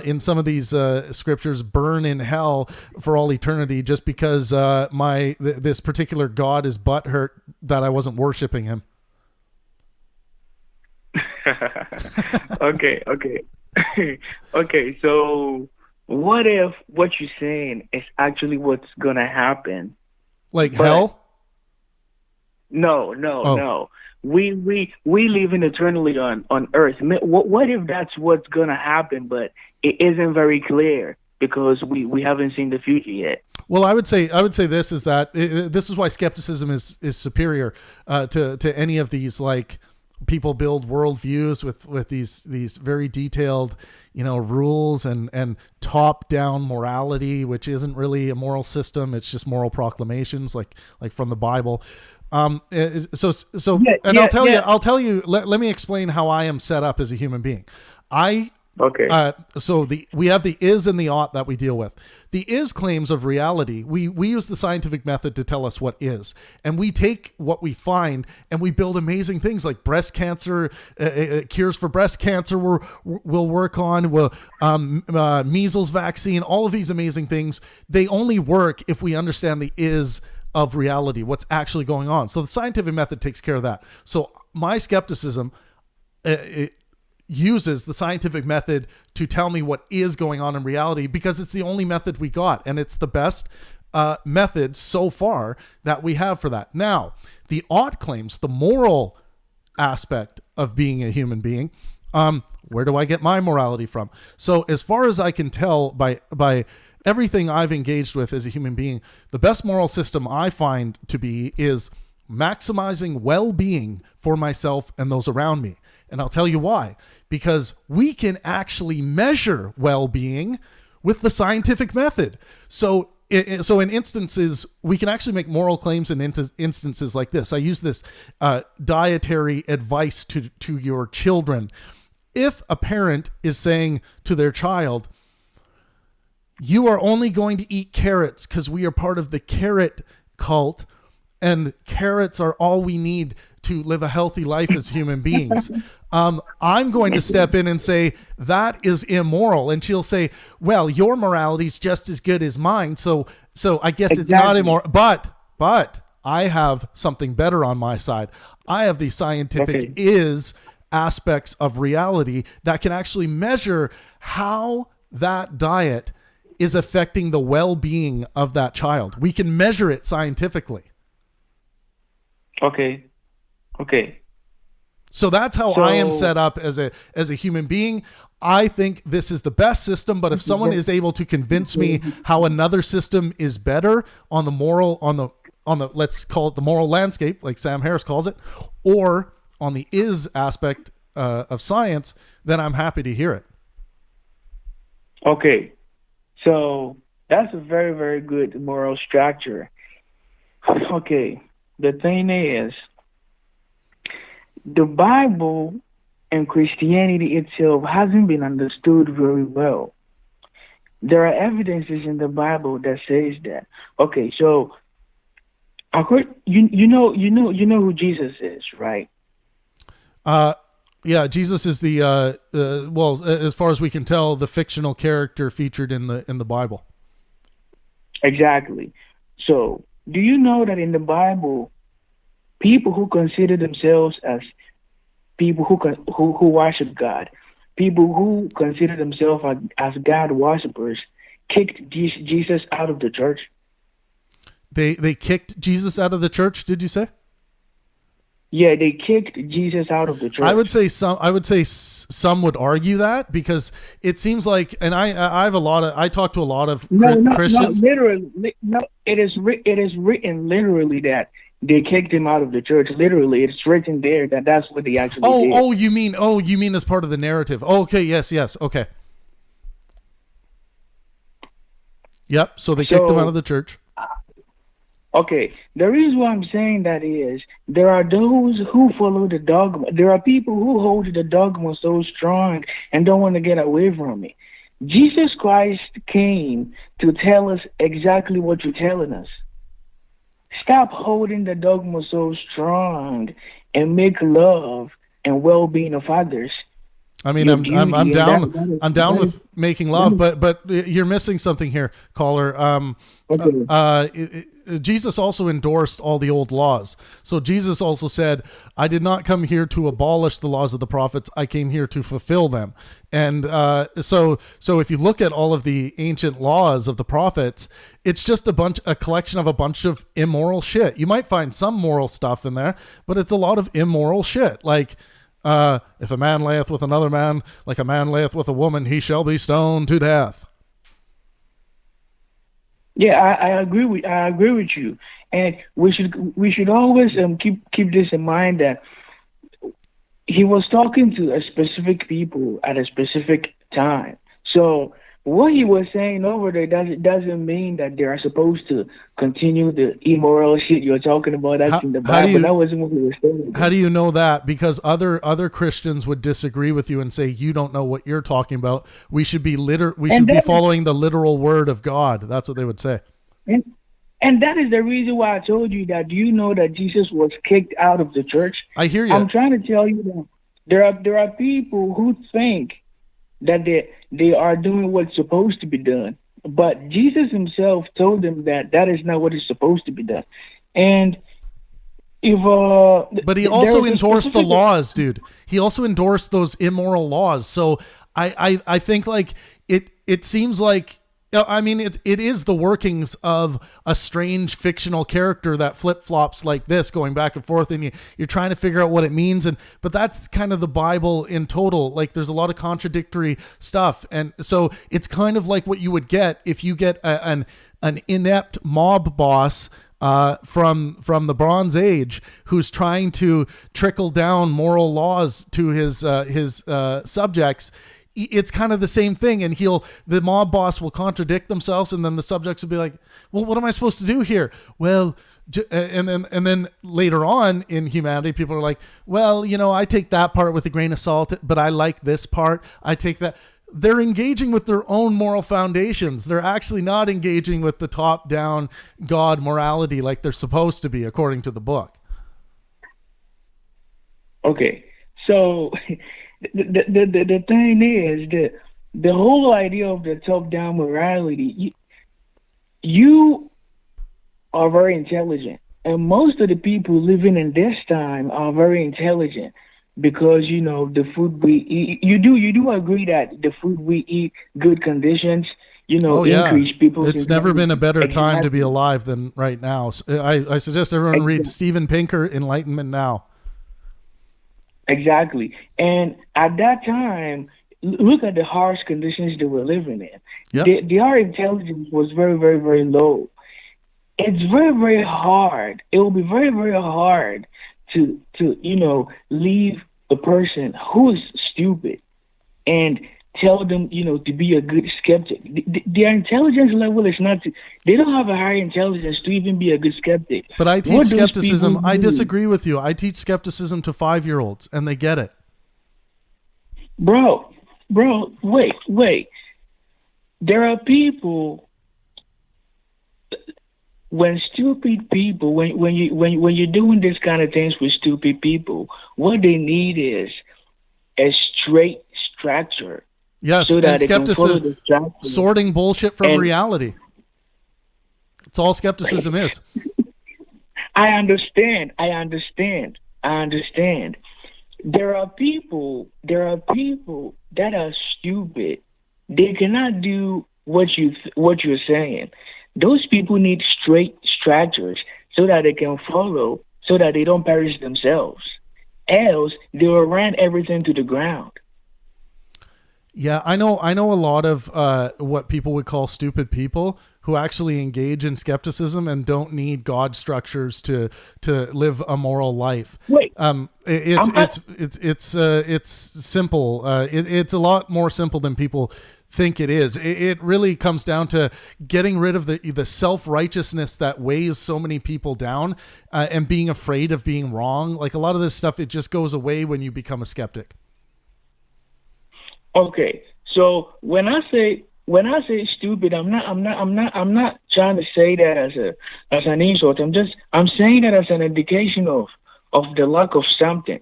in some of these scriptures, burn in hell for all eternity, just because this particular God is butthurt that I wasn't worshiping him. Okay. So what if what you're saying is actually what's gonna happen? Like hell? No. We living eternally on Earth. What if that's what's gonna happen, but it isn't very clear because we haven't seen the future yet? Well, I would say this is that this is why skepticism is superior to any of these, like, people build worldviews with these very detailed, rules and top down morality, which isn't really a moral system. It's just moral proclamations, like from the Bible. I'll tell you. Let me explain how I am set up as a human being. So we have the is and the ought that we deal with. The is claims of reality. We use the scientific method to tell us what is, and we take what we find and we build amazing things like breast cancer, cures for breast cancer. We'll work on measles vaccine. All of these amazing things. They only work if we understand the is of reality, what's actually going on. So the scientific method takes care of that. So my skepticism, uses the scientific method to tell me what is going on in reality because it's the only method we got, and it's the best method so far that we have for that. Now, the ought claims, the moral aspect of being a human being, where do I get my morality from? So as far as I can tell by everything I've engaged with as a human being, the best moral system I find to be is maximizing well-being for myself and those around me. And I'll tell you why. Because we can actually measure well-being with the scientific method. So in instances, we can actually make moral claims in instances like this. I use this dietary advice to your children. If a parent is saying to their child, you are only going to eat carrots because we are part of the carrot cult, and carrots are all we need to live a healthy life as human beings. I'm going to step in and say, that is immoral. And she'll say, well, your morality is just as good as mine. So I guess it's not immoral, but I have something better on my side. I have the scientific aspects of reality that can actually measure how that diet is affecting the well-being of that child. We can measure it scientifically. Okay. So that's how I am set up as a human being. I think this is the best system, but if someone is able to convince me how another system is better on the let's call it the moral landscape, like Sam Harris calls it, or on the is aspect of science, then I'm happy to hear it. Okay. So that's a very, very good moral structure. Okay. The thing is, the Bible and Christianity itself hasn't been understood very well. There are evidences in the Bible that says that. Okay, so you know who Jesus is, right? Yeah, Jesus is the well, as far as we can tell, the fictional character featured in the Bible. Exactly. So, do you know that in the Bible, people who consider themselves as people who worship God, people who consider themselves as God worshippers, kicked Jesus out of the church? They kicked Jesus out of the church, did you say? Yeah, they kicked Jesus out of the church. I would say some would argue that, because it seems like, and I talk to a lot of Christians. It is written literally that they kicked him out of the church. Literally, it's written there that's what they actually did. Oh, you mean as part of the narrative? Oh, okay, yes, okay. Yep. So they kicked him out of the church. Okay, the reason why I'm saying that is there are those who follow the dogma. There are people who hold the dogma so strong and don't want to get away from it. Jesus Christ came to tell us exactly what you're telling us. Stop holding the dogma so strong and make love and well-being of others. I mean, I'm down with making love, but you're missing something here, caller. Jesus also endorsed all the old laws. So Jesus also said, I did not come here to abolish the laws of the prophets. I came here to fulfill them. And so if you look at all of the ancient laws of the prophets, it's just a collection of a bunch of immoral shit. You might find some moral stuff in there, but it's a lot of immoral shit. Like, if a man layeth with another man, like a man layeth with a woman, he shall be stoned to death. Yeah, I agree with you, and we should always keep this in mind that he was talking to a specific people at a specific time. So what he was saying over there doesn't mean that they are supposed to continue the immoral shit you're talking about. That's in the Bible. That wasn't what he was saying. How do you know that? Because other Christians would disagree with you and say, you don't know what you're talking about. We should be be following the literal word of God. That's what they would say. And that is the reason why I told you that. Do you know that Jesus was kicked out of the church? I hear you. I'm trying to tell you that there are people who think that they are doing what's supposed to be done. But Jesus himself told them that is not what is supposed to be done. And if But he there also is a endorsed the specific- laws, dude. He also endorsed those immoral laws. So I think like it seems like, I mean, it is the workings of a strange fictional character that flip flops like this, going back and forth, and you're trying to figure out what it means. But that's kind of the Bible in total. Like, there's a lot of contradictory stuff, and so it's kind of like what you would get if you get an inept mob boss from the Bronze Age who's trying to trickle down moral laws to his subjects. It's kind of the same thing, and the mob boss will contradict themselves, and then the subjects will be like, well, what am I supposed to do here? Well, and then later on in humanity, people are like, well, I take that part with a grain of salt, but I like this part. I take that. They're engaging with their own moral foundations. They're actually not engaging with the top-down God morality like they're supposed to be, according to the book. Okay, so the thing is that the whole idea of the top-down morality, you are very intelligent, and most of the people living in this time are very intelligent because the food we eat. You do agree that the food we eat, good conditions, increase people's. It's never been a better time to be alive than right now. I suggest everyone read Steven Pinker, Enlightenment Now. Exactly. And at that time, look at the harsh conditions they were living in. Yep. Their intelligence was very, very, very low. It's very, very hard. It will be very, very hard to leave a person who is stupid and tell them, to be a good skeptic. Their intelligence level is not. They don't have a high intelligence to even be a good skeptic. But I teach skepticism. I disagree with you. I teach skepticism to 5-year-olds, and they get it. Bro, wait. There are people. When stupid people, when you're doing this kind of things with stupid people, what they need is a straight structure. Yes, so and skepticism, sorting bullshit from reality. That's all skepticism is. I understand. There are people that are stupid. They cannot do what you're saying. Those people need straight structures so that they can follow, so that they don't perish themselves. Else, they will run everything to the ground. Yeah, I know a lot of what people would call stupid people who actually engage in skepticism and don't need God structures to live a moral life. Wait, it's simple. It's a lot more simple than people think it is. It really comes down to getting rid of the self-righteousness that weighs so many people down, and being afraid of being wrong. Like, a lot of this stuff, it just goes away when you become a skeptic. Okay, so when I say stupid, I'm not trying to say that as an insult. I'm saying that as an indication of the lack of something.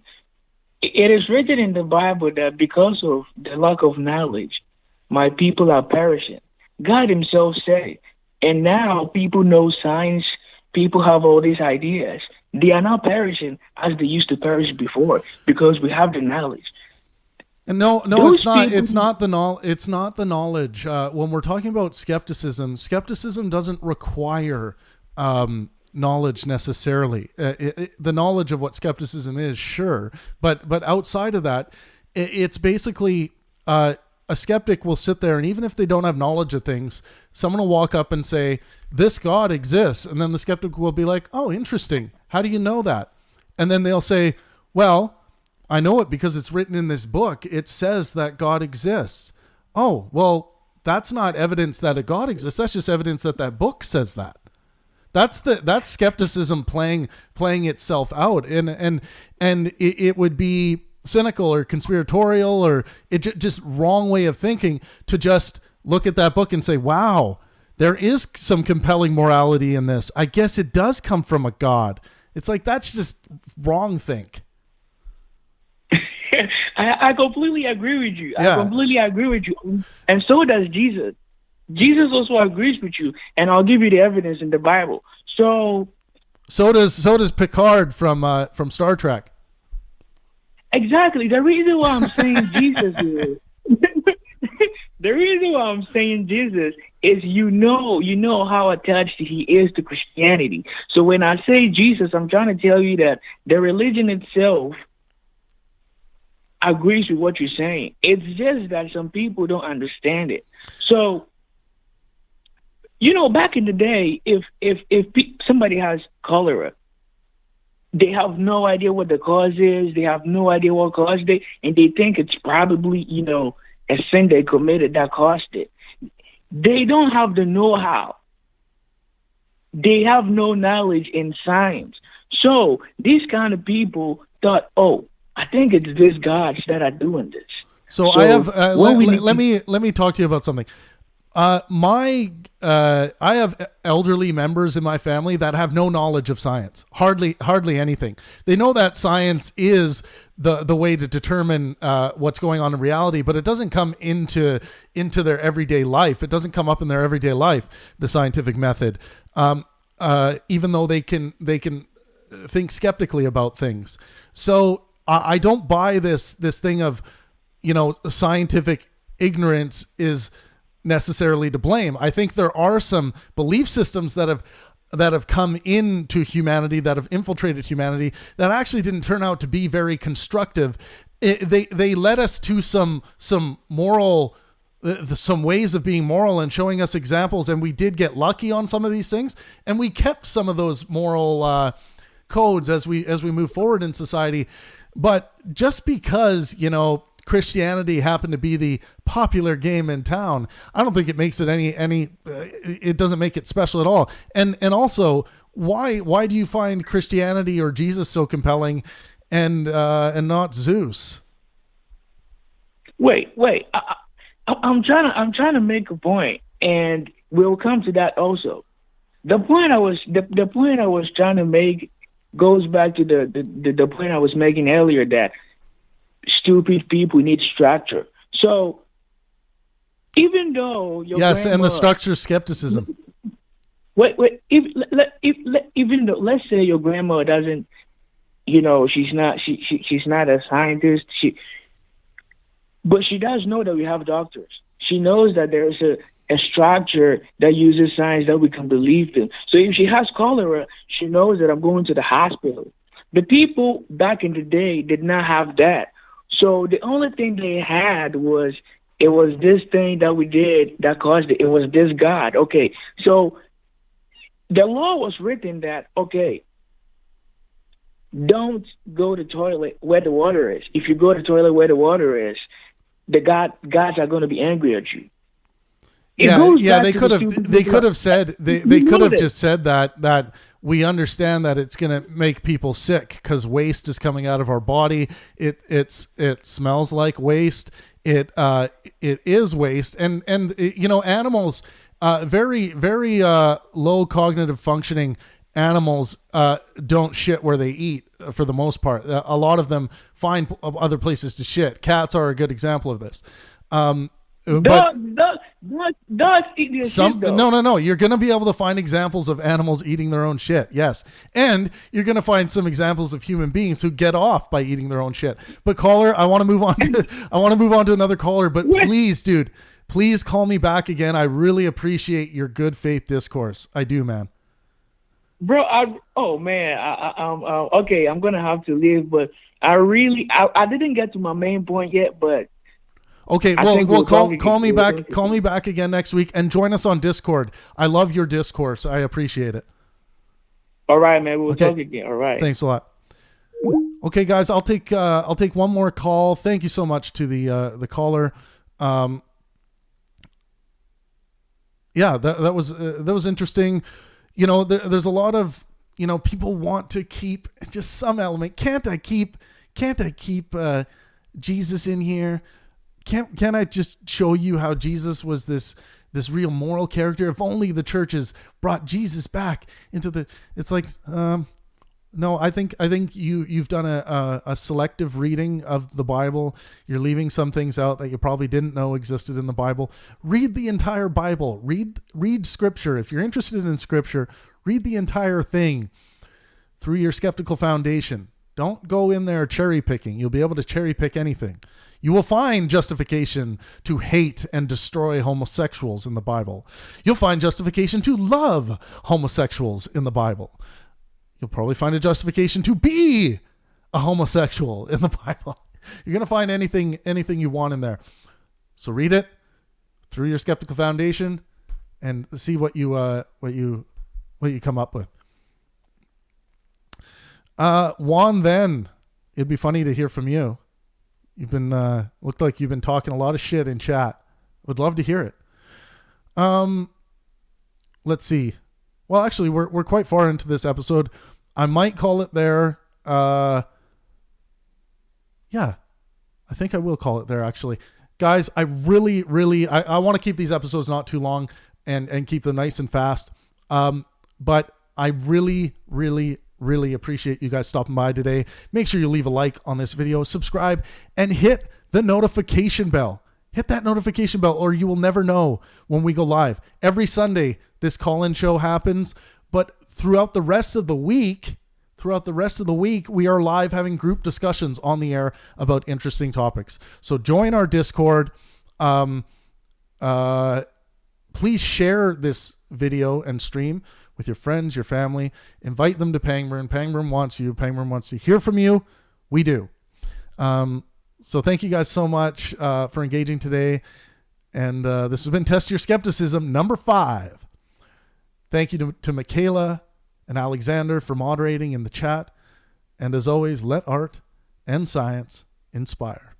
It is written in the Bible that because of the lack of knowledge, my people are perishing. God Himself said, and now people know science. People have all these ideas. They are not perishing as they used to perish before because we have the knowledge. And no, it's not. It's not the knowledge. It's not the knowledge. When we're talking about skepticism doesn't require knowledge necessarily. The knowledge of what skepticism is, sure, but outside of that, it's basically a skeptic will sit there, and even if they don't have knowledge of things, someone will walk up and say, "This God exists," and then the skeptic will be like, "Oh, interesting. How do you know that?" And then they'll say, "Well, I know it because it's written in this book. It says that God exists." Oh, well, that's not evidence that a God exists. That's just evidence that book says that. That's skepticism playing itself out, and it would be cynical or conspiratorial or just wrong way of thinking to just look at that book and say, "Wow, there is some compelling morality in this. I guess it does come from a God." It's like, that's just wrong think. I completely agree with you. Yeah. I completely agree with you. And so does Jesus. Jesus also agrees with you. And I'll give you the evidence in the Bible. So So does Picard from Star Trek. Exactly. The reason why I'm saying Jesus is the reason why I'm saying Jesus is you know how attached he is to Christianity. So when I say Jesus, I'm trying to tell you that the religion itself agrees with what you're saying. It's just that some people don't understand it. So, back in the day, if somebody has cholera, they have no idea what the cause is. They have no idea what caused it, and they think it's probably, a sin they committed that caused it. They don't have the know-how. They have no knowledge in science. So these kind of people thought, I think it's these gods that are doing this. So I have let me talk to you about something. I have elderly members in my family that have no knowledge of science, hardly anything. They know that science is the way to determine what's going on in reality, but it doesn't come into their everyday life. It doesn't come up in their everyday life, the scientific method, even though they can think skeptically about things. So I don't buy this thing of, scientific ignorance is necessarily to blame. I think there are some belief systems that have come into humanity, that have infiltrated humanity, that actually didn't turn out to be very constructive. They led us to some moral, some ways of being moral and showing us examples, and we did get lucky on some of these things, and we kept some of those moral codes as we move forward in society. But just because Christianity happened to be the popular game in town, I don't think it makes it it doesn't make it special at all. And also, why do you find Christianity or Jesus so compelling and not Zeus? Wait. I'm trying to make a point, and we'll come to that also. The point I was trying to make goes back to the point I was making earlier, that stupid people need structure. So even though and the structure skepticism. Wait. Even though, let's say your grandma doesn't, she's not a scientist. But she does know that we have doctors. She knows that there's a structure that uses science that we can believe in. So if she has cholera, she knows that I'm going to the hospital. The people back in the day did not have that. So the only thing they had was, it was this thing that we did that caused it. It was this God. Okay. So the law was written that, don't go to the toilet where the water is. If you go to the toilet where the water is, the gods are going to be angry at you. They could have just said that we understand that it's going to make people sick because waste is coming out of our body. It smells like waste. It is waste. And animals, very, very low cognitive functioning animals don't shit where they eat for the most part. A lot of them find other places to shit. Cats are a good example of this. Dogs eat their shit, though. No. You're going to be able to find examples of animals eating their own shit. Yes. And you're going to find some examples of human beings who get off by eating their own shit. But caller, I want to move on to another caller, but please, dude, please call me back again. I really appreciate your good faith discourse. I do, man. Bro, I'm okay. I'm going to have to leave, but I didn't get to my main point yet, but okay, well, call me back. Call me back again next week and join us on Discord. I love your discourse. I appreciate it. All right, man. We'll talk again. All right. Thanks a lot. Okay, guys, I'll take one more call. Thank you so much to the caller. That was interesting. There's a lot of people want to keep just some element. Can't I keep Jesus in here? Can I just show you how Jesus was this real moral character? If only the churches brought Jesus back into the. It's like, no. I think you've done a selective reading of the Bible. You're leaving some things out that you probably didn't know existed in the Bible. Read the entire Bible. Read Scripture. If you're interested in Scripture, read the entire thing. through your skeptical foundation. Don't go in there cherry picking. You'll be able to cherry pick anything. You will find justification to hate and destroy homosexuals in the Bible. You'll find justification to love homosexuals in the Bible. You'll probably find a justification to be a homosexual in the Bible. You're going to find anything you want in there. So read it through your skeptical foundation and see what you come up with. Juan, then it'd be funny to hear from you. You've been looked like you've been talking a lot of shit in chat. Would love to hear it. Let's see. Well, actually, we're quite far into this episode. I might call it there. Yeah, I think I will call it there, actually. Guys, I really, I want to keep these episodes not too long and keep them nice and fast. But I really appreciate you guys stopping by today. Make sure you leave a like on this video, subscribe, and hit the notification bell. Hit that notification bell or you will never know when we go live. Every Sunday, this call-in show happens, but throughout the rest of the week, we are live having group discussions on the air about interesting topics. So join our Discord. Please share this video and stream with your friends, your family. Invite them to Pangburn. Pangburn wants you. Pangburn wants to hear from you. We do. So thank you guys so much for engaging today. And this has been Test Your Skepticism number 5. Thank you to Michaela and Alexander for moderating in the chat. And as always, let art and science inspire.